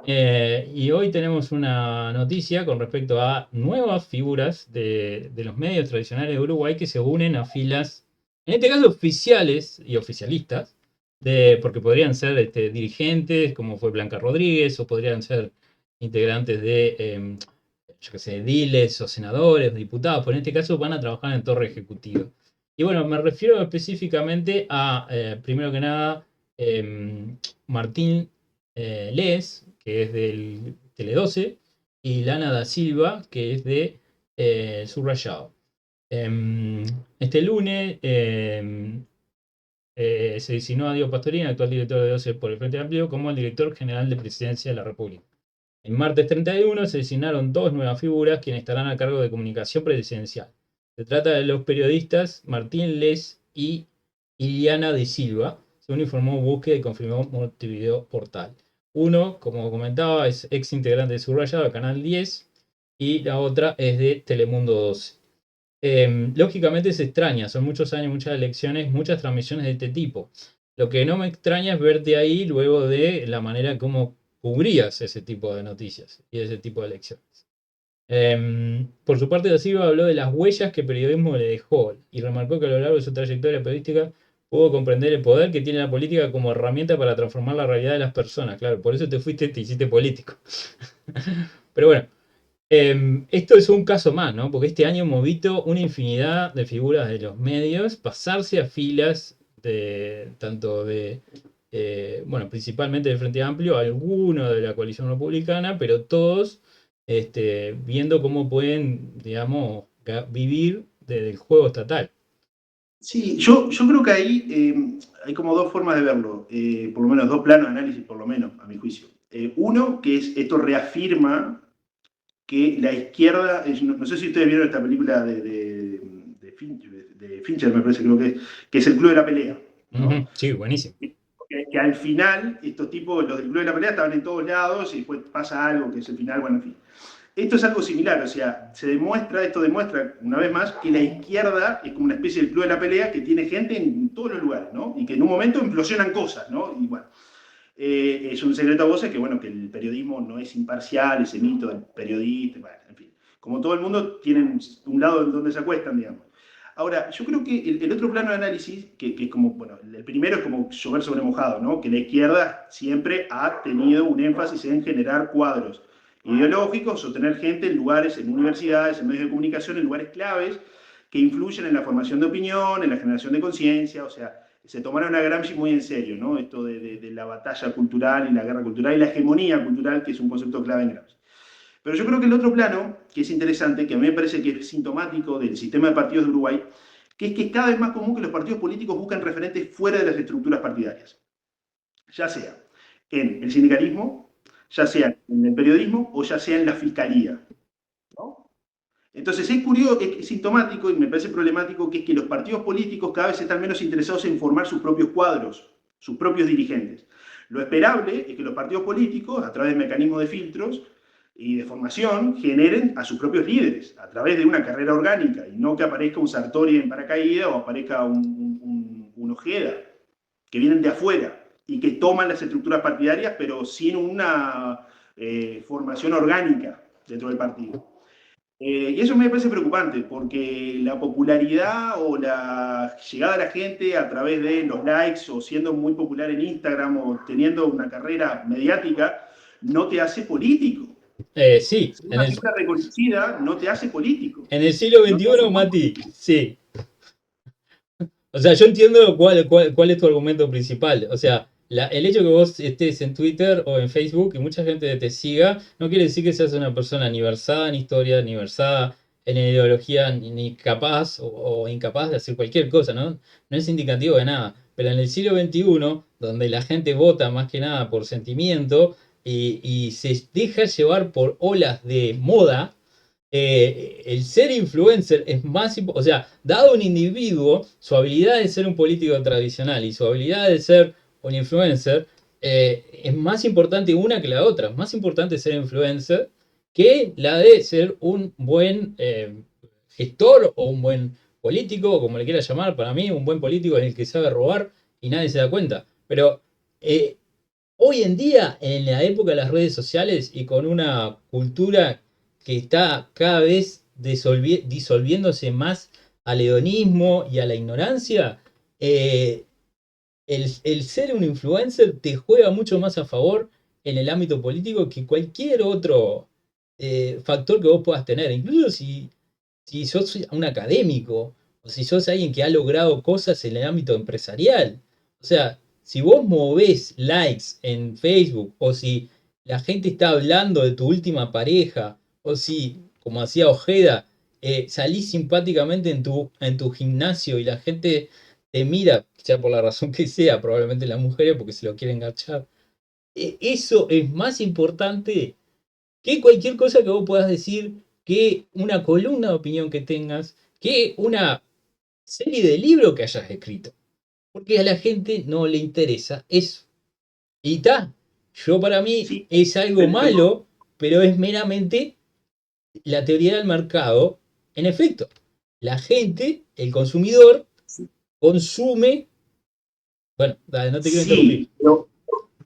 Y hoy tenemos una noticia con respecto a nuevas figuras de los medios tradicionales de Uruguay que se unen a filas, en este caso oficiales y oficialistas, porque podrían ser dirigentes, como fue Blanca Rodríguez, o podrían ser integrantes de, yo qué sé, ediles o senadores, diputados, pero en este caso van a trabajar en torre ejecutiva. Y bueno, me refiero específicamente a, primero que nada, Martín Les, que es del Tele12, y Lana da Silva, que es de Subrayado. Este lunes se designó a Diego Pastorino, actual director de OCE por el Frente Amplio, como el director general de Presidencia de la República. El martes 31 se designaron 2 nuevas figuras quienes estarán a cargo de comunicación presidencial. Se trata de los periodistas Martín Les y Iliana de Silva, según informó Búsqueda y confirmó Montevideo Portal. Uno, como comentaba, es ex integrante de Subrayado, de Canal 10, y la otra es de Telemundo 12. Lógicamente se extraña, son muchos años, muchas elecciones, muchas transmisiones de este tipo. Lo que no me extraña es verte ahí luego de la manera como cubrías ese tipo de noticias y ese tipo de elecciones. Por su parte, Da Silva habló de las huellas que el periodismo le dejó y remarcó que a lo largo de su trayectoria periodística pudo comprender el poder que tiene la política como herramienta para transformar la realidad de las personas. Claro, por eso te hiciste político. Pero bueno, esto es un caso más, ¿no? Porque este año hemos visto una infinidad de figuras de los medios pasarse a filas tanto de, bueno, principalmente del Frente Amplio, algunos de la coalición republicana, pero todos viendo cómo pueden, digamos, vivir del juego estatal. Sí, yo creo que ahí hay como dos formas de verlo, por lo menos dos planos de análisis, por lo menos, a mi juicio. Uno, que es esto reafirma que la izquierda, no sé si ustedes vieron esta película de Fincher, me parece, creo que es El Club de la Pelea, ¿no? Sí, buenísimo. Que al final, estos tipos, los del Club de la Pelea, estaban en todos lados y después pasa algo que es el final, bueno, en fin. Esto es algo similar, o sea, esto demuestra una vez más que la izquierda es como una especie del Club de la Pelea que tiene gente en todos los lugares, ¿no? Y que en un momento implosionan cosas, ¿no? Y bueno, es un secreto a voces que, bueno, que el periodismo no es imparcial, ese mito del periodista, bueno, en fin. Como todo el mundo, tienen un lado donde se acuestan, digamos. Ahora, yo creo que el otro plano de análisis, que es como, bueno, el primero es como llover sobre mojado, ¿no? Que la izquierda siempre ha tenido un énfasis en generar cuadros ideológicos o tener gente en lugares, en universidades, en medios de comunicación, en lugares claves que influyen en la formación de opinión, en la generación de conciencia, o sea, se tomaron a Gramsci muy en serio, ¿no? Esto de la batalla cultural y la guerra cultural y la hegemonía cultural, que es un concepto clave en Gramsci. Pero yo creo que el otro plano, que es interesante, que a mí me parece que es sintomático del sistema de partidos de Uruguay, que es que es cada vez más común que los partidos políticos buscan referentes fuera de las estructuras partidarias. Ya sea en el sindicalismo, ya sea en el periodismo o ya sea en la fiscalía, ¿no? Entonces es curioso, es sintomático y me parece problemático que es que los partidos políticos cada vez están menos interesados en formar sus propios cuadros, sus propios dirigentes. Lo esperable es que los partidos políticos, a través de mecanismos de filtros y de formación, generen a sus propios líderes, a través de una carrera orgánica, y no que aparezca un Sartori en paracaídas o aparezca un Ojeda, que vienen de afuera y que toman las estructuras partidarias, pero sin una formación orgánica dentro del partido. Y eso me parece preocupante, porque la popularidad o la llegada a la gente a través de los likes o siendo muy popular en Instagram o teniendo una carrera mediática no te hace político. Sí. Una figura reconocida no te hace político. En el siglo XXI, no, Mati, sí. O sea, yo entiendo cuál es tu argumento principal. O sea, el hecho que vos estés en Twitter o en Facebook y mucha gente te siga, no quiere decir que seas una persona ni versada en historia, ni versada en ideología, ni capaz o incapaz de hacer cualquier cosa, ¿no? No es indicativo de nada. Pero en el siglo XXI, donde la gente vota más que nada por sentimiento y se deja llevar por olas de moda, el ser influencer es más importante, o sea, dado un individuo, su habilidad de ser un político tradicional y su habilidad de ser un influencer, es más importante una que la otra. Es más importante ser influencer que la de ser un buen gestor o un buen político, como le quiera llamar. Para mí, un buen político es el que sabe robar y nadie se da cuenta. Pero hoy en día, en la época de las redes sociales y con una cultura que está cada vez disolviéndose más al hedonismo y a la ignorancia, el ser un influencer te juega mucho más a favor en el ámbito político que cualquier otro factor que vos puedas tener. Incluso si sos un académico o si sos alguien que ha logrado cosas en el ámbito empresarial. O sea, si vos movés likes en Facebook o si la gente está hablando de tu última pareja, o si, como hacía Ojeda, salís simpáticamente en tu gimnasio y la gente te mira, sea por la razón que sea, probablemente las mujeres porque se lo quieren enganchar. Eso es más importante que cualquier cosa que vos puedas decir, que una columna de opinión que tengas, que una serie de libros que hayas escrito. Porque a la gente no le interesa eso. Y está, yo para mí Sí, es algo pero malo, pero es meramente la teoría del mercado. En efecto, la gente, el consumidor, consume. Bueno, dale, no te quiero interrumpir. sí, pero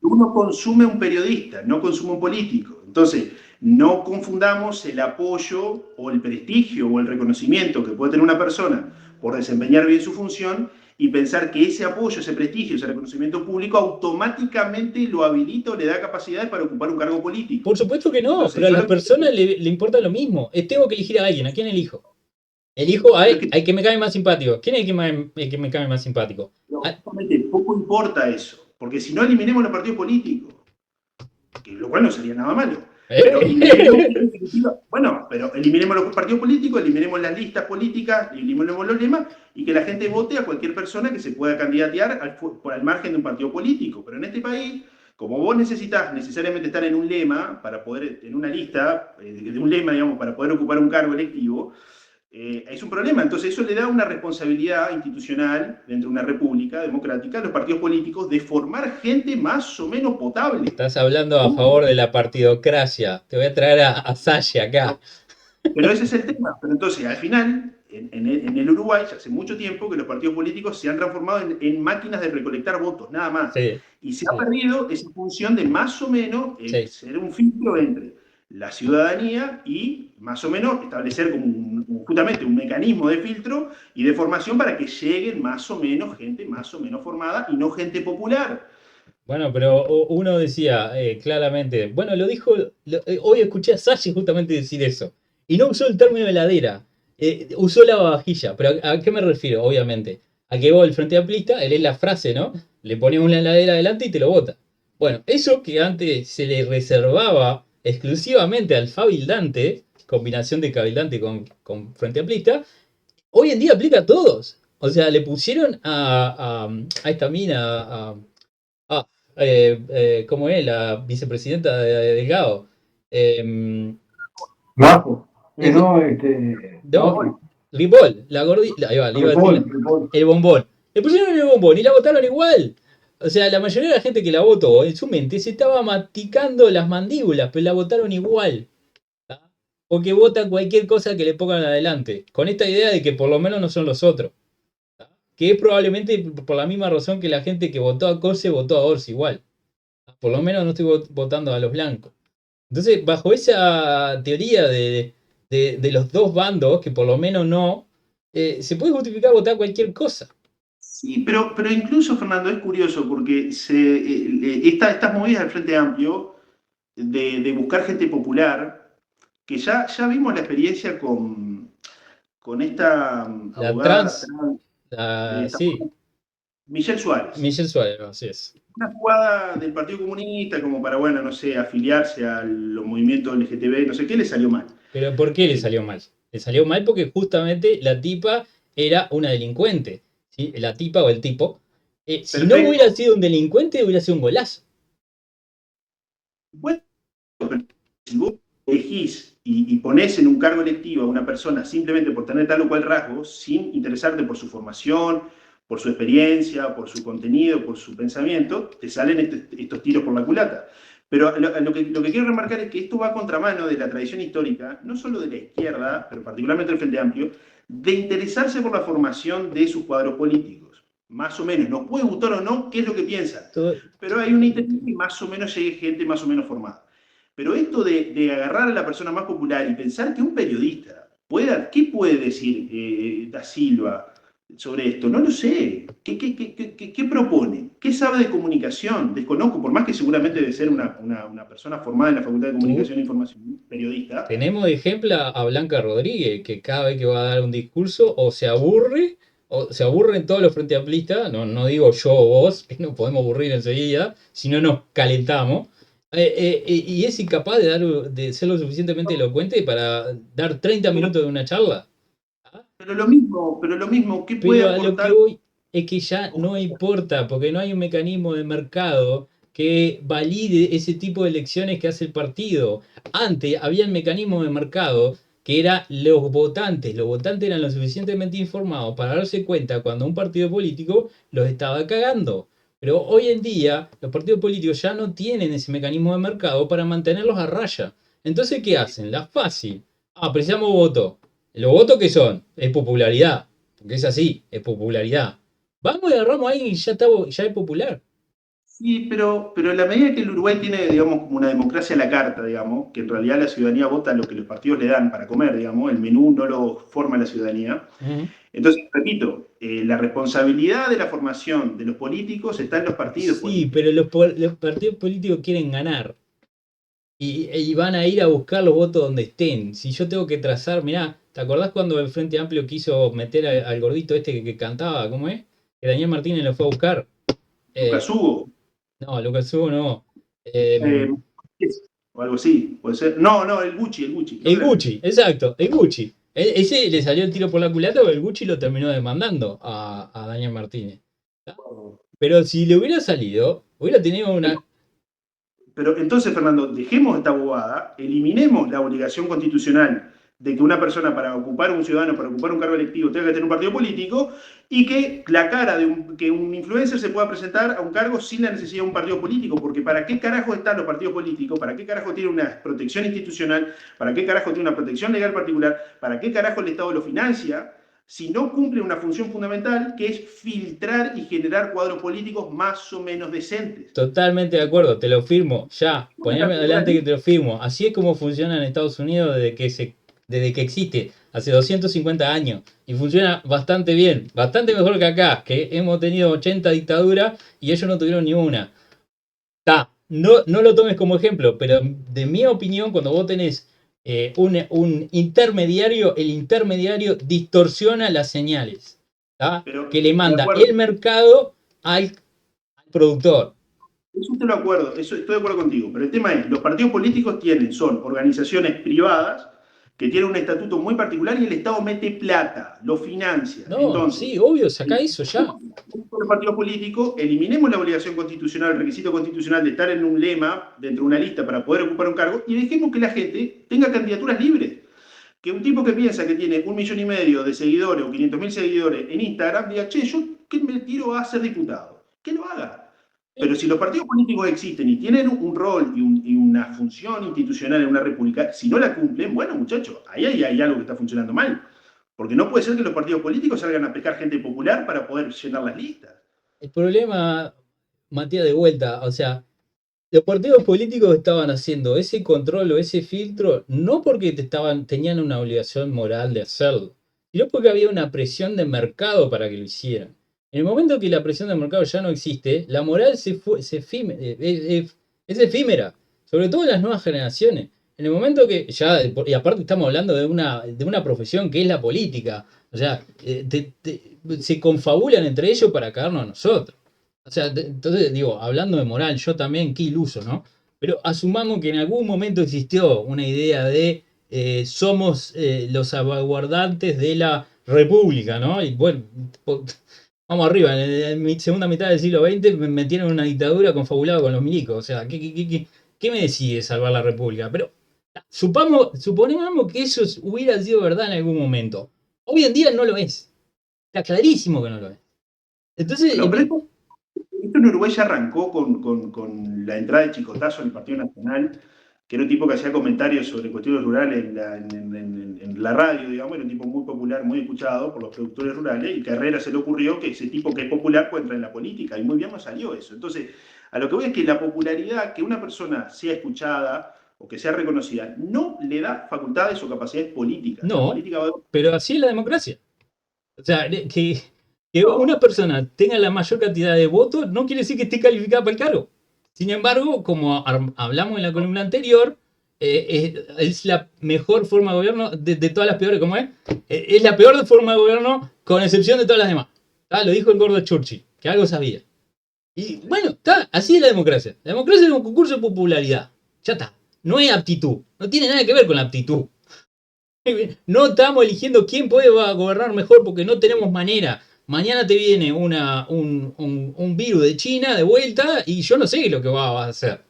uno consume un periodista, no consume un político. Entonces, no confundamos el apoyo o el prestigio o el reconocimiento que puede tener una persona por desempeñar bien su función y pensar que ese apoyo, ese prestigio, ese reconocimiento público automáticamente lo habilita o le da capacidades para ocupar un cargo político. Por supuesto que no, Entonces, pero a yo las lo que... personas le importa lo mismo. Tengo que elegir a alguien. ¿A quién elijo? Elijo Pero es que al que me cae más simpático. ¿Quién es el que me cae más simpático? Ah, justamente poco importa eso, porque si no eliminemos los partidos políticos, que lo cual no sería nada malo. Pero eliminemos, bueno, pero eliminemos los partidos políticos, eliminemos las listas políticas, eliminemos los lemas y que la gente vote a cualquier persona que se pueda candidatear por al margen de un partido político. Pero en este país, como vos necesitas necesariamente estar en un lema para poder, en una lista de un lema, digamos, para poder ocupar un cargo electivo, es un problema. Entonces eso le da una responsabilidad institucional dentro de una república democrática a los partidos políticos de formar gente más o menos potable. estás hablando a favor de la partidocracia. Te voy a traer a Sashi acá. Pero ese es el tema. Pero entonces, al final, en el Uruguay, ya hace mucho tiempo que los partidos políticos se han transformado en máquinas de recolectar votos, nada más. Sí, Y se ha sí, perdido esa función de más o menos sí. ser un filtro entre la ciudadanía y más o menos establecer como justamente un mecanismo de filtro y de formación para que lleguen más o menos gente más o menos formada y no gente popular. Bueno, pero uno decía claramente, bueno, hoy escuché a Sashi justamente decir eso, y no usó el término heladera, usó la vajilla, pero ¿a qué me refiero? Obviamente, a que vos, el Frente Amplista, él es la frase, ¿no? Le pones una heladera adelante y te lo bota. Bueno, eso que antes se le reservaba exclusivamente al fabildante, combinación de cabildante con Frente Amplista, hoy en día aplica a todos. O sea, le pusieron a esta mina, Ah, ¿cómo es? La vicepresidenta de Delgado. Em, Bajo. eh, No, no, otra. Ripoll, la gordita, ahí va, le iba a decir Ripoll, Ripoll. el bombón. Le pusieron el bombón y la votaron igual. O sea, la mayoría de la gente que la votó en su mente se estaba masticando las mandíbulas, pero la votaron igual. ¿Tá? Porque votan cualquier cosa que le pongan adelante, con esta idea de que por lo menos no son los otros. ¿Tá? Que es probablemente por la misma razón que la gente que votó a Cose votó a Orsi igual. Por lo menos no estoy votando a los blancos. Entonces, bajo esa teoría de los dos bandos, que por lo menos no, se puede justificar votar cualquier cosa. Sí, pero incluso, Fernando, es curioso porque estas movidas del Frente Amplio de buscar gente popular, que ya vimos la experiencia con esta La abogada trans, esta sí, Michelle Suárez. Michelle Suárez, no, así es. Una jugada del Partido Comunista como para, bueno, no sé, afiliarse a los movimientos LGTB, no sé qué, le salió mal. Pero ¿por qué le salió mal? Le salió mal porque justamente la tipa era una delincuente. ¿Sí? La tipa o el tipo. Si no Perfecto. hubiera sido un delincuente, hubiera sido un golazo. Bueno, pero si vos elegís y ponés en un cargo electivo a una persona simplemente por tener tal o cual rasgo, sin interesarte por su formación, por su experiencia, por su contenido, por su pensamiento, te salen estos tiros por la culata. Pero lo que quiero remarcar es que esto va a contramano de la tradición histórica, no solo de la izquierda, pero particularmente del Frente Amplio, de interesarse por la formación de sus cuadros políticos. Más o menos, nos puede gustar o no qué es lo que piensan, Todo- pero hay un interés que más o menos llegue gente más o menos formada. Pero esto de agarrar a la persona más popular y pensar que un periodista ¿qué puede decir Da Silva sobre esto? No lo sé. ¿Qué propone? ¿Qué sabe de comunicación? Desconozco, por más que seguramente debe ser una persona formada en la Facultad de Comunicación e Información, periodista. Tenemos de ejemplo a Blanca Rodríguez, que cada vez que va a dar un discurso o se aburren todos los frente amplistas, no digo yo o vos, que nos podemos aburrir enseguida, si no nos calentamos. Y es incapaz de ser lo suficientemente elocuente para dar 30 minutos de una charla. ¿Ah? Pero lo mismo, ¿qué puede Pero a lo que aportar? voy es que ya no importa, porque no hay un mecanismo de mercado que valide ese tipo de elecciones que hace el partido. Antes había el mecanismo de mercado que era los votantes. Los votantes eran lo suficientemente informados para darse cuenta cuando un partido político los estaba cagando. Pero hoy en día los partidos políticos ya no tienen ese mecanismo de mercado para mantenerlos a raya. Entonces, ¿qué hacen? La fácil. Ah, precisamos votos. ¿Los votos qué son? Es popularidad. Porque es así, es popularidad. Vamos y agarramos a alguien y ya es popular. Sí, pero en la medida que el Uruguay tiene, digamos, como una democracia a la carta, digamos, que en realidad la ciudadanía vota lo que los partidos le dan para comer, digamos, el menú no lo forma la ciudadanía. Ujú. Entonces, repito, la responsabilidad de la formación de los políticos está en los partidos Sí, políticos. pero los partidos políticos quieren ganar. Y van a ir a buscar los votos donde estén. Si yo tengo que trazar, mirá, ¿te acordás cuando el Frente Amplio quiso meter al gordito este que cantaba? ¿Cómo es? Que Daniel Martínez lo fue a buscar. Eh, Lucas Hugo, no, Lucas Hugo no. Eh, eh, o algo así, puede ser. No, el Gucci, creo que el era el Gucci. Gucci, exacto, el Gucci. Ese le salió el tiro por la culata, pero el Gucci lo terminó demandando a Daniel Martínez. Pero si le hubiera salido, hubiera tenido una. Pero entonces, Fernando, dejemos esta bobada, eliminemos la obligación constitucional de que una persona para ocupar un ciudadano, para ocupar un cargo electivo, tenga que tener un partido político y que la cara de que un influencer se pueda presentar a un cargo sin la necesidad de un partido político. Porque ¿para qué carajo están los partidos políticos? ¿Para qué carajo tiene una protección institucional? ¿Para qué carajo tiene una protección legal particular? ¿Para qué carajo el Estado lo financia? Si no cumple una función fundamental que es filtrar y generar cuadros políticos más o menos decentes. Totalmente de acuerdo, te lo firmo, ya, La poneme figura adelante que te lo firmo. Así es como funciona en Estados Unidos desde que existe, hace 250 años. Y funciona bastante bien, bastante mejor que acá, que hemos tenido 80 dictaduras y ellos no tuvieron ni una. No lo tomes como ejemplo, pero de mi opinión, cuando vos tenés un intermediario, el intermediario distorsiona las señales, ¿tá? Pero, Que le de manda acuerdo, el mercado al productor. eso estoy de acuerdo, eso estoy de acuerdo contigo, pero el tema es, los partidos políticos son organizaciones privadas que tienen un estatuto muy particular y el Estado mete plata, lo financia. No, Entonces, sí, obvio, saca eso ya. los partidos políticos, eliminemos la obligación constitucional, el requisito constitucional de estar en un lema, dentro de una lista para poder ocupar un cargo, y dejemos que la gente tenga candidaturas libres. Que un tipo que piensa que tiene 1,5 millones de seguidores o 500.000 seguidores en Instagram diga, che, yo que me tiro a ser diputado. Que lo haga. Pero si los partidos políticos existen y tienen un rol y una función institucional en una república, si no la cumplen, bueno, muchachos, ahí hay algo que está funcionando mal. Porque no puede ser que los partidos políticos salgan a pescar gente popular para poder llenar las listas. El problema, Matías, de vuelta, o sea, los partidos políticos estaban haciendo ese control o ese filtro no porque tenían una obligación moral de hacerlo, sino porque había una presión de mercado para que lo hicieran. En el momento que la presión de mercado ya no existe, la moral es efímera, sobre todo en las nuevas generaciones. En el momento que ya, y aparte estamos hablando de una profesión que es la política, o sea, se confabulan entre ellos para cagarnos a nosotros. O sea, entonces digo, hablando de moral, yo también, qué iluso, ¿no? Pero asumamos que en algún momento existió una idea de somos los salvaguardantes de la república, ¿no? Y bueno, vamos arriba, en mi segunda mitad del siglo XX me metieron en una dictadura confabulada con los milicos. O sea, ¿qué me decide salvar la república? Pero suponemos que eso hubiera sido verdad en algún momento. Hoy en día no lo es. Está clarísimo que no lo es. Entonces, Bueno, pero esto en Uruguay ya arrancó con la entrada de Chicotazo en el Partido Nacional, que era un tipo que hacía comentarios sobre cuestiones rurales en la radio, digamos, era un tipo muy popular, muy escuchado por los productores rurales, y Carrera se le ocurrió que ese tipo que es popular puede entrar en la política, y muy bien nos salió eso. Entonces, a lo que voy es que la popularidad, que una persona sea escuchada o que sea reconocida, no le da facultades o capacidades políticas. La no, política va pero así es la democracia. O sea, que no, una persona tenga la mayor cantidad de votos no quiere decir que esté calificada para el cargo. Sin embargo, como hablamos en la columna anterior, es la mejor forma de gobierno de todas las peores, ¿cómo es? Es la peor forma de gobierno con excepción de todas las demás. Lo dijo el gordo Churchill, que algo sabía. Y bueno, está, así es la democracia. La democracia es un concurso de popularidad. Ya está. No es aptitud. No tiene nada que ver con la aptitud. No estamos eligiendo quién puede gobernar mejor porque no tenemos manera. Mañana te viene un virus de China de vuelta y yo no sé lo que vas a hacer.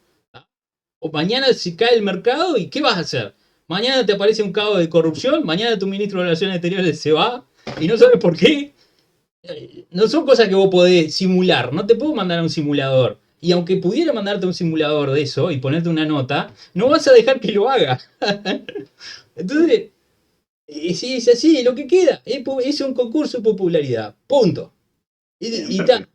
O mañana se cae el mercado y ¿qué vas a hacer? Mañana te aparece un caso de corrupción, mañana tu ministro de Relaciones Exteriores se va y no sabes por qué. No son cosas que vos podés simular, no te puedo mandar a un simulador. Y aunque pudiera mandarte a un simulador de eso y ponerte una nota, no vas a dejar que lo haga. Entonces, si es así, lo que queda es un concurso de popularidad. Punto. Bien, Y perfecto.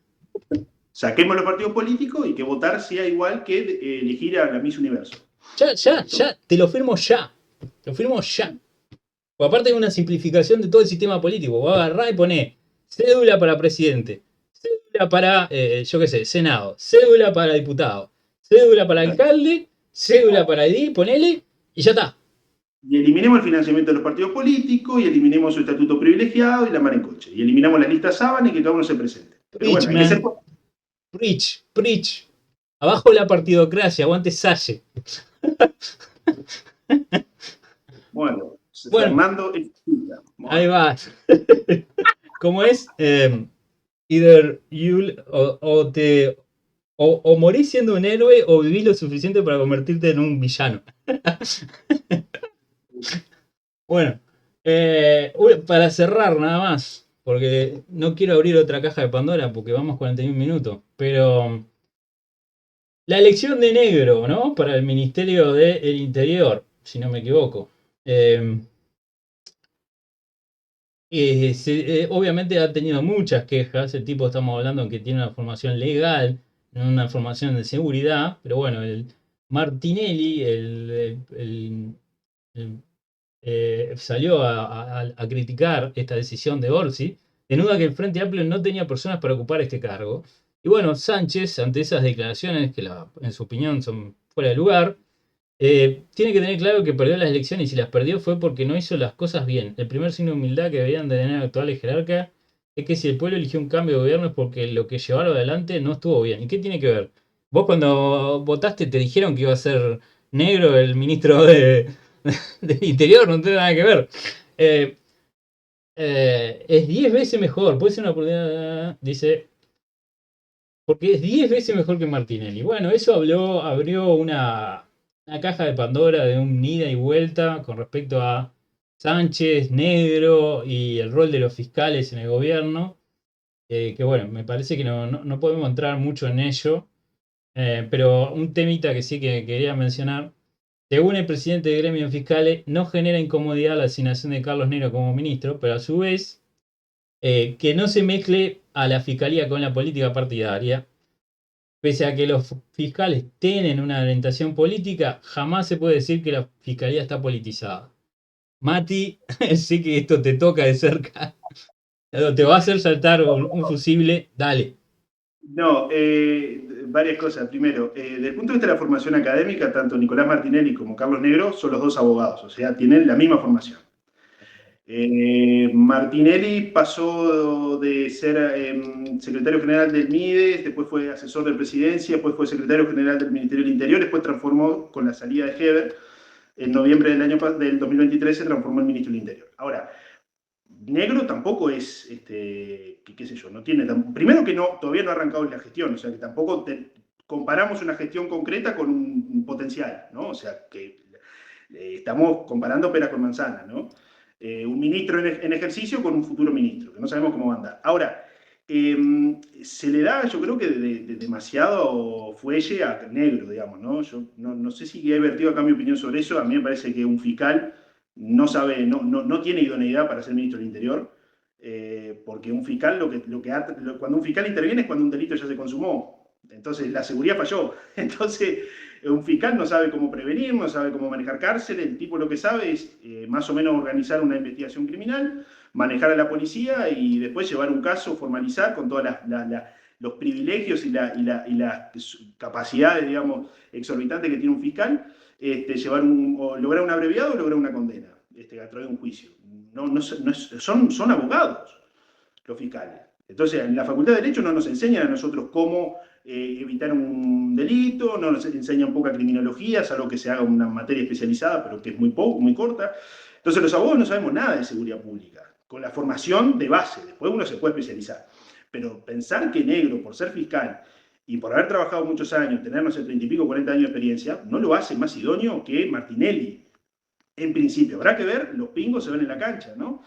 Saquemos los partidos políticos y que votar sea igual que elegir a la Miss Universo. ya, te lo firmo ya. Lo firmo ya. Porque aparte hay una simplificación de todo el sistema político. Vos agarrás y ponés cédula para presidente, cédula para, yo qué sé, senado, cédula para diputado, cédula para alcalde, cédula para edil, ponele, y ya está. Y eliminemos el financiamiento de los partidos políticos, y eliminemos su estatuto privilegiado y la mar en coche. Y eliminamos las listas sábana y que cada uno se presente. Pero Preach, bueno, hay que ser... man. Preach. Abajo la partidocracia, aguante Salle. Bueno, Bueno, Fernando explica. ahí va. ¿Cómo es? Either you o morís siendo un héroe o vivís lo suficiente para convertirte en un villano. Bueno, para cerrar nada más, porque no quiero abrir otra caja de Pandora porque vamos 41 minutos, pero la elección de negro, ¿no? Para el Ministerio del Interior, si no me equivoco. Obviamente ha tenido muchas quejas, el tipo estamos hablando que tiene una formación legal, no una formación de seguridad, pero bueno, el Martinelli, salió a criticar esta decisión de Orsi, denuda que el Frente Amplio no tenía personas para ocupar este cargo. Y bueno, Sánchez, ante esas declaraciones, que en su opinión son fuera de lugar, tiene que tener claro que perdió las elecciones y si las perdió fue porque no hizo las cosas bien. El primer signo de humildad que deberían de tener actuales jerarcas es que si el pueblo eligió un cambio de gobierno es porque lo que llevaron adelante no estuvo bien. ¿Y qué tiene que ver? Vos cuando votaste te dijeron que iba a ser negro el ministro del Interior, no tiene nada que ver. Es 10 veces mejor, puede ser una oportunidad, dice, porque es 10 veces mejor que Martinelli. Bueno, eso abrió una caja de Pandora de un ida y vuelta con respecto a Sánchez, Negro y el rol de los fiscales en el gobierno. Que bueno, me parece que no podemos entrar mucho en ello. Pero un temita que sí que quería mencionar. Según el presidente del gremio de fiscales, no genera incomodidad la asignación de Carlos Negro como ministro, pero a su vez, que no se mezcle a la fiscalía con la política partidaria. Pese a que los fiscales tienen una orientación política, jamás se puede decir que la fiscalía está politizada. Mati, sé que esto te toca de cerca. Te va a hacer saltar un fusible, dale. No, varias cosas. Primero, desde el punto de vista de la formación académica, tanto Nicolás Martinelli como Carlos Negro son los dos abogados, o sea, tienen la misma formación. Martinelli pasó de ser secretario general del MIDES, después fue asesor de presidencia, después fue secretario general del Ministerio del Interior, después transformó con la salida de Heber, en noviembre del 2023 se transformó en ministro del Interior. Ahora, Negro tampoco es, qué sé yo, no tiene, primero que todavía no ha arrancado en la gestión, o sea que tampoco comparamos una gestión concreta con un potencial, ¿no? O sea que estamos comparando peras con manzanas, ¿no? Un ministro en ejercicio con un futuro ministro, que no sabemos cómo va a andar. Ahora, se le da, yo creo que de demasiado fuelle a Negro, digamos, ¿no? Yo no sé si he vertido acá mi opinión sobre eso, a mí me parece que un fiscal no sabe, no tiene idoneidad para ser ministro del Interior, porque un fiscal cuando un fiscal interviene es cuando un delito ya se consumó. Entonces la seguridad falló. Entonces un fiscal no sabe cómo prevenir, no sabe cómo manejar cárceles, el tipo lo que sabe es más o menos organizar una investigación criminal, manejar a la policía y después llevar un caso, formalizar con todos los privilegios y las capacidades, digamos, exorbitantes que tiene un fiscal, o lograr un abreviado o lograr una condena a través de un juicio. Son abogados los fiscales. Entonces, en la Facultad de Derecho no nos enseñan a nosotros cómo evitar un delito, no nos enseñan poca criminología, salvo que se haga una materia especializada, pero que es muy corta. Entonces los abogados no sabemos nada de seguridad pública, con la formación de base, después uno se puede especializar. Pero pensar que Negro, por ser fiscal y por haber trabajado muchos años, tener, no sé, 30 y pico, 40 años de experiencia, no lo hace más idóneo que Martinelli. En principio, habrá que ver, los pingos se ven en la cancha, ¿no?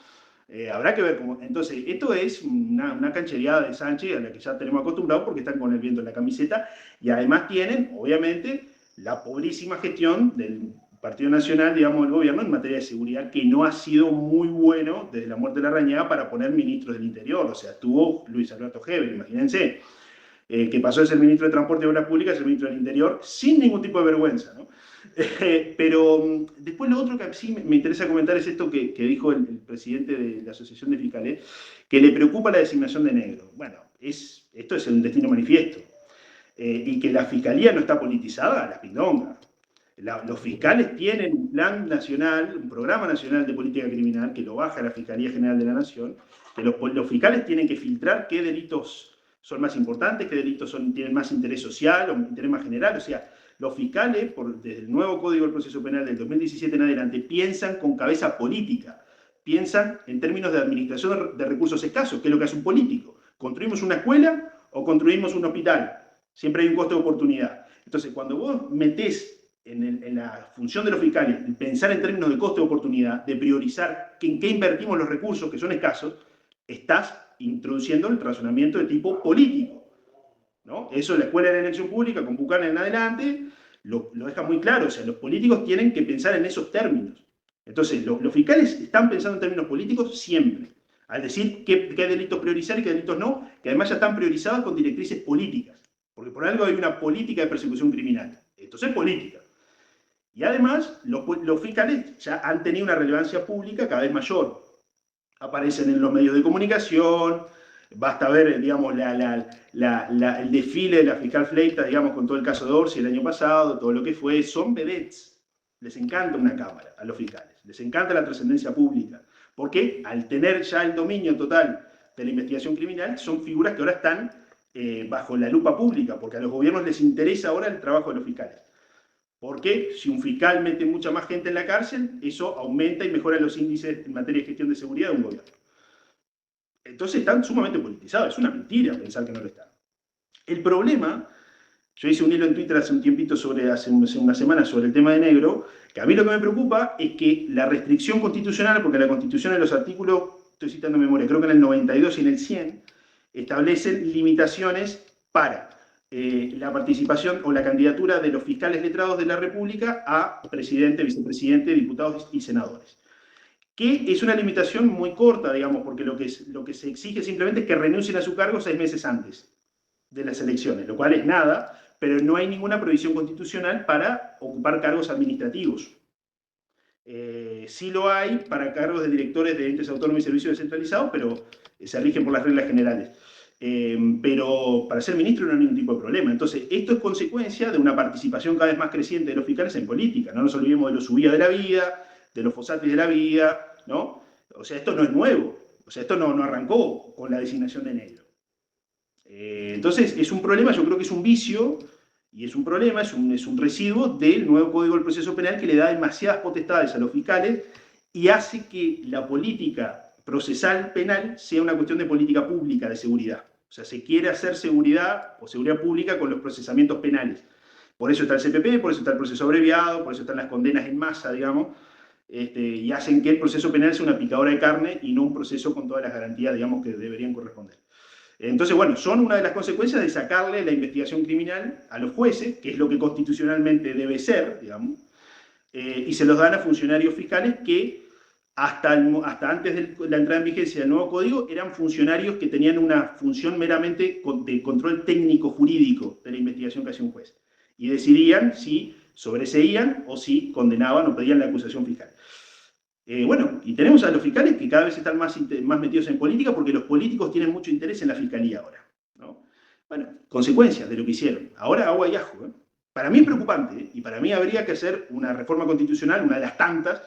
Habrá que ver cómo. Entonces, esto es una canchereada de Sánchez a la que ya tenemos acostumbrados porque están con el viento en la camiseta y además tienen, obviamente, la pobrísima gestión del Partido Nacional, digamos, del gobierno en materia de seguridad, que no ha sido muy bueno desde la muerte de Larrañaga para poner ministros del Interior. O sea, estuvo Luis Alberto Heber, imagínense, que pasó de ser ministro de Transporte y Obras Públicas a ser ministro del Interior sin ningún tipo de vergüenza, ¿no? Pero después lo otro que sí me interesa comentar es esto que dijo el presidente de la Asociación de Fiscales, que le preocupa la designación de Negro. Bueno, esto es un destino manifiesto. Y que la Fiscalía no está politizada, la pindonga. Los fiscales tienen un plan nacional, un programa nacional de política criminal que lo baja la Fiscalía General de la Nación, que los fiscales tienen que filtrar qué delitos son más importantes, qué delitos tienen más interés social o interés más general. O sea, los fiscales, desde el nuevo Código del Proceso Penal del 2017 en adelante, piensan con cabeza política, piensan en términos de administración de recursos escasos, que es lo que hace un político. ¿Construimos una escuela o construimos un hospital? Siempre hay un costo de oportunidad. Entonces, cuando vos metés en la función de los fiscales pensar en términos de costo de oportunidad, de priorizar en qué invertimos los recursos que son escasos, estás introduciendo el razonamiento de tipo político, ¿no? Eso la Escuela de la Elección Pública, con Buchanan en adelante, lo deja muy claro. O sea, los políticos tienen que pensar en esos términos. Entonces, los fiscales están pensando en términos políticos siempre, al decir qué delitos priorizar y qué delitos no, que además ya están priorizados con directrices políticas, porque por algo hay una política de persecución criminal. Esto es política. Y además, los fiscales ya han tenido una relevancia pública cada vez mayor. Aparecen en los medios de comunicación, basta ver, digamos, el desfile de la fiscal Fleita, digamos, con todo el caso de Orsi el año pasado, todo lo que fue. Son vedettes. Les encanta una cámara a los fiscales, les encanta la trascendencia pública, porque al tener ya el dominio total de la investigación criminal, son figuras que ahora están bajo la lupa pública, porque a los gobiernos les interesa ahora el trabajo de los fiscales. Porque si un fiscal mete mucha más gente en la cárcel, eso aumenta y mejora los índices en materia de gestión de seguridad de un gobierno. Entonces están sumamente politizados. Es una mentira pensar que no lo están. El problema, yo hice un hilo en Twitter hace un tiempito, hace una semana, sobre el tema de Negro, que a mí lo que me preocupa es que la restricción constitucional, porque la Constitución en los artículos, estoy citando de memoria, creo que en el 92 y en el 100, establecen limitaciones para la participación o la candidatura de los fiscales letrados de la República a presidente, vicepresidente, diputados y senadores. Que es una limitación muy corta, digamos, porque lo que se exige simplemente es que renuncien a su cargo 6 meses antes de las elecciones, lo cual es nada, pero no hay ninguna prohibición constitucional para ocupar cargos administrativos. Sí lo hay para cargos de directores de entes autónomos y servicios descentralizados, pero se rigen por las reglas generales. Pero para ser ministro no hay ningún tipo de problema. Entonces, esto es consecuencia de una participación cada vez más creciente de los fiscales en política. No nos olvidemos de los Subía de la vida, de los Fossati de la vida, ¿no? O sea, esto no es nuevo. O sea, esto no arrancó con la designación de Negro. Entonces, es un problema, yo creo que es un vicio, y es un problema, es un residuo del nuevo Código del Proceso Penal que le da demasiadas potestades a los fiscales y hace que la política procesal penal sea una cuestión de política pública, de seguridad. O sea, se quiere hacer seguridad o seguridad pública con los procesamientos penales. Por eso está el CPP, por eso está el proceso abreviado, por eso están las condenas en masa, digamos, y hacen que el proceso penal sea una picadora de carne y no un proceso con todas las garantías, digamos, que deberían corresponder. Entonces, bueno, son una de las consecuencias de sacarle la investigación criminal a los jueces, que es lo que constitucionalmente debe ser, digamos, y se los dan a funcionarios fiscales que hasta antes de la entrada en vigencia del nuevo código eran funcionarios que tenían una función meramente de control técnico jurídico de la investigación que hacía un juez. Y decidían si sobreseían o si condenaban o pedían la acusación fiscal. Bueno, y tenemos a los fiscales que cada vez están más metidos en política porque los políticos tienen mucho interés en la fiscalía ahora, ¿no? Bueno, consecuencias de lo que hicieron. Ahora agua y ajo, ¿eh? Para mí es preocupante, y para mí habría que hacer una reforma constitucional, una de las tantas,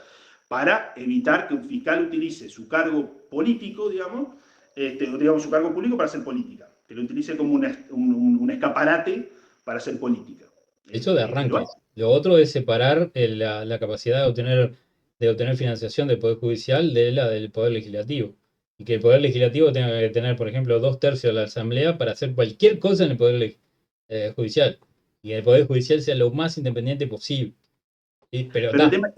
para evitar que un fiscal utilice su cargo político, digamos, su cargo público para hacer política. que lo utilice como un escaparate para hacer política. Eso de Que lo arranque. hace. Lo otro es separar la capacidad de obtener financiación del Poder Judicial de la del Poder Legislativo. Y que el Poder Legislativo tenga que tener, por ejemplo, 2/3 de la Asamblea para hacer cualquier cosa en el Poder Judicial. Y que el Poder Judicial sea lo más independiente posible. Pero Pero el está. tema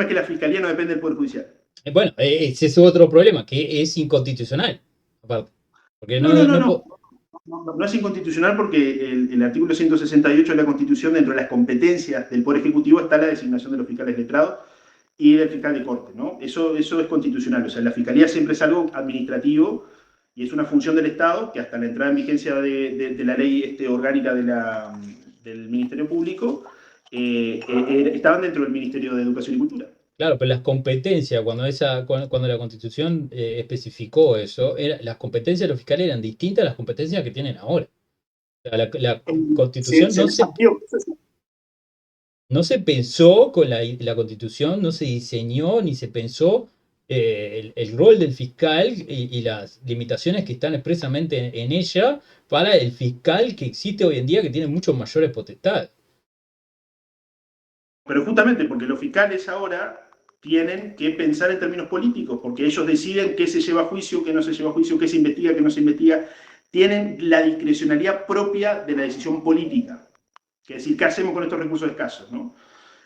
es que la Fiscalía no depende del Poder Judicial. Bueno, ese es otro problema, que es inconstitucional. Aparte. Porque No, no, no, no no. No es inconstitucional porque el artículo 168 de la Constitución, dentro de las competencias del Poder Ejecutivo, está la designación de los fiscales letrados y del fiscal de corte, ¿no? Eso es constitucional. O sea, la Fiscalía siempre es algo administrativo y es una función del Estado que hasta la entrada en vigencia de la ley orgánica del Ministerio Público estaban dentro del Ministerio de Educación y Cultura. Claro, pero las competencias, cuando la Constitución especificó eso, las competencias de los fiscales eran distintas a las competencias que tienen ahora. O sea, la Constitución no se pensó con la Constitución, no se diseñó ni se pensó el rol del fiscal y las limitaciones que están expresamente en ella para el fiscal que existe hoy en día, que tiene muchos mayores potestades. Pero justamente porque los fiscales ahora tienen que pensar en términos políticos, porque ellos deciden qué se lleva a juicio, qué no se lleva a juicio, qué se investiga, qué no se investiga. Tienen la discrecionalidad propia de la decisión política. Es decir, ¿qué hacemos con estos recursos escasos? ¿No?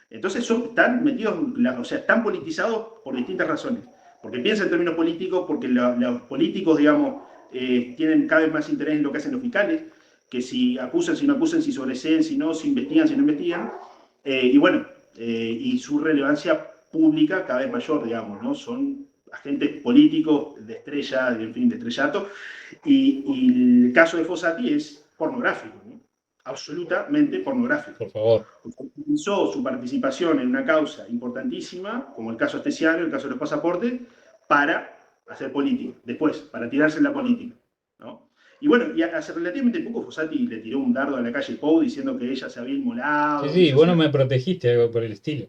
Entonces están metidos, o sea, están politizados por distintas razones. Porque piensan en términos políticos, porque los políticos, digamos, tienen cada vez más interés en lo que hacen los fiscales, que si acusan, si no acusan, si sobreseen, si no, si investigan, si no investigan. Y bueno, y su relevancia pública cada vez mayor, digamos, ¿no? Son agentes políticos de estrella, en fin, de estrellato. Y el caso de Fossati es pornográfico, ¿no? Absolutamente pornográfico. Por favor. Utilizó su participación en una causa importantísima, como el caso Astesiano, el caso de los pasaportes, para hacer política, después, para tirarse en la política, ¿no? Y bueno, y hace relativamente poco Fossati le tiró un dardo a la calle Pou diciendo que ella se había inmolado. Sí, vos no me protegiste, algo por el estilo.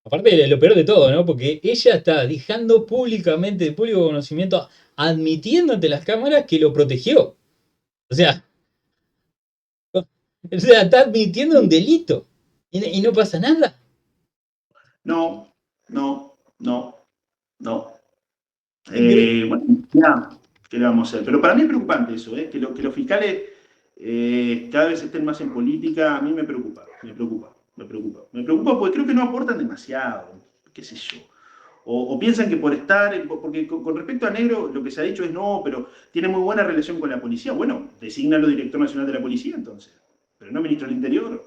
Aparte, lo peor de todo, ¿no? Porque ella está dejando públicamente, de público conocimiento, admitiendo ante las cámaras que lo protegió. O sea, está admitiendo un delito y no pasa nada. No. Bueno, ya, ¿qué le vamos a hacer? Pero para mí es preocupante eso, que los fiscales cada vez estén más en política. A mí me preocupa porque creo que no aportan demasiado, qué sé yo. O piensan que por estar, porque con respecto a Negro lo que se ha dicho es no, pero tiene muy buena relación con la policía. Bueno, desígnalo director nacional de la policía entonces, pero no ministro del Interior.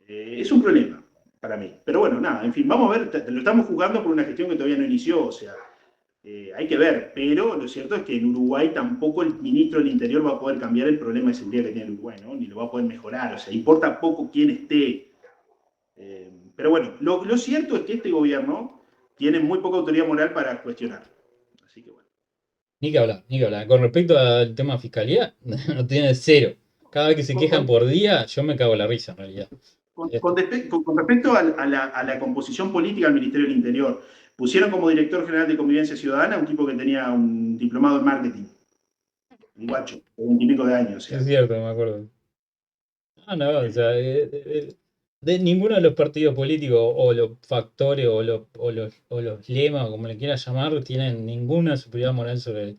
Es un problema para mí. Pero bueno, nada, en fin, vamos a ver, lo estamos jugando por una gestión que todavía no inició, o sea, hay que ver, pero lo cierto es que en Uruguay tampoco el ministro del Interior va a poder cambiar el problema de seguridad que tiene el Uruguay, ¿no? Ni lo va a poder mejorar, o sea, importa poco quién esté. Pero bueno, lo cierto es que este gobierno tiene muy poca autoridad moral para cuestionar. Así que bueno. Ni que hablar. Con respecto al tema fiscalía, no tiene cero. Cada vez que se quejan por día, yo me cago en la risa en realidad. Con respecto a la composición política del Ministerio del Interior, pusieron como director general de Convivencia Ciudadana un tipo que tenía un diplomado en marketing. Un guacho, de 20 y pico de años. O sea. Es cierto, me acuerdo. No, o sea, de ninguno de los partidos políticos o los factores o los lemas, como le quieras llamar, tienen ninguna superioridad moral sobre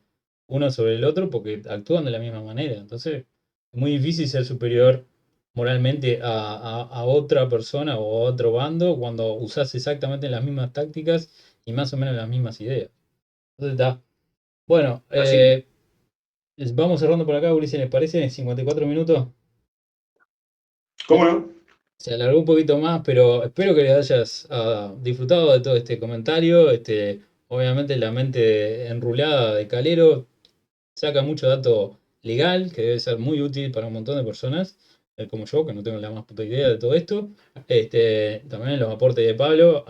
uno sobre el otro porque actúan de la misma manera. Entonces, es muy difícil ser superior moralmente a otra persona o a otro bando cuando usás exactamente las mismas tácticas y más o menos las mismas ideas. Entonces está. Bueno, vamos cerrando por acá, Ulises, ¿les parece? 54 minutos. ¿Cómo no? Se alargó un poquito más, pero espero que hayas disfrutado de todo este comentario. Obviamente la mente enrulada de Calero saca mucho dato legal que debe ser muy útil para un montón de personas, como yo, que no tengo la más puta idea de todo esto. También los aportes de Pablo.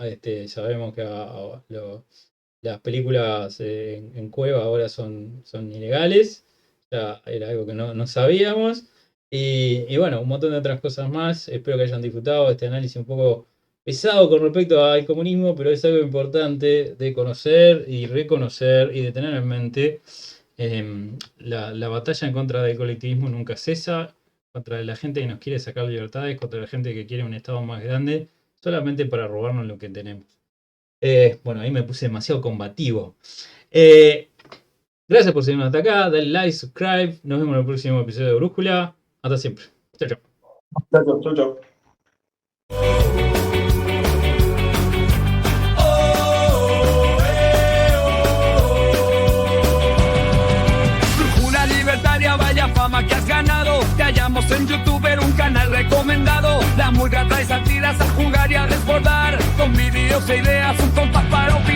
Sabemos que las películas en Cueva ahora son ilegales. Ya era algo que no sabíamos. Y bueno, un montón de otras cosas más. Espero que hayan disfrutado este análisis un poco pesado con respecto al comunismo, pero es algo importante de conocer y reconocer y de tener en mente. La batalla en contra del colectivismo nunca cesa, contra la gente que nos quiere sacar libertades, contra la gente que quiere un Estado más grande, solamente para robarnos lo que tenemos. Bueno, ahí me puse demasiado combativo. Gracias por seguirnos hasta acá, dale like, subscribe, nos vemos en el próximo episodio de Brújula. Hasta siempre. Chao, chao. Chau, chau, chau. Brújula libertaria, vaya fama que has ganado. Te hallamos en YouTube, un canal recomendado. La murga trae satiras a jugar y a desbordar, con vídeos e ideas, un compás para opinar.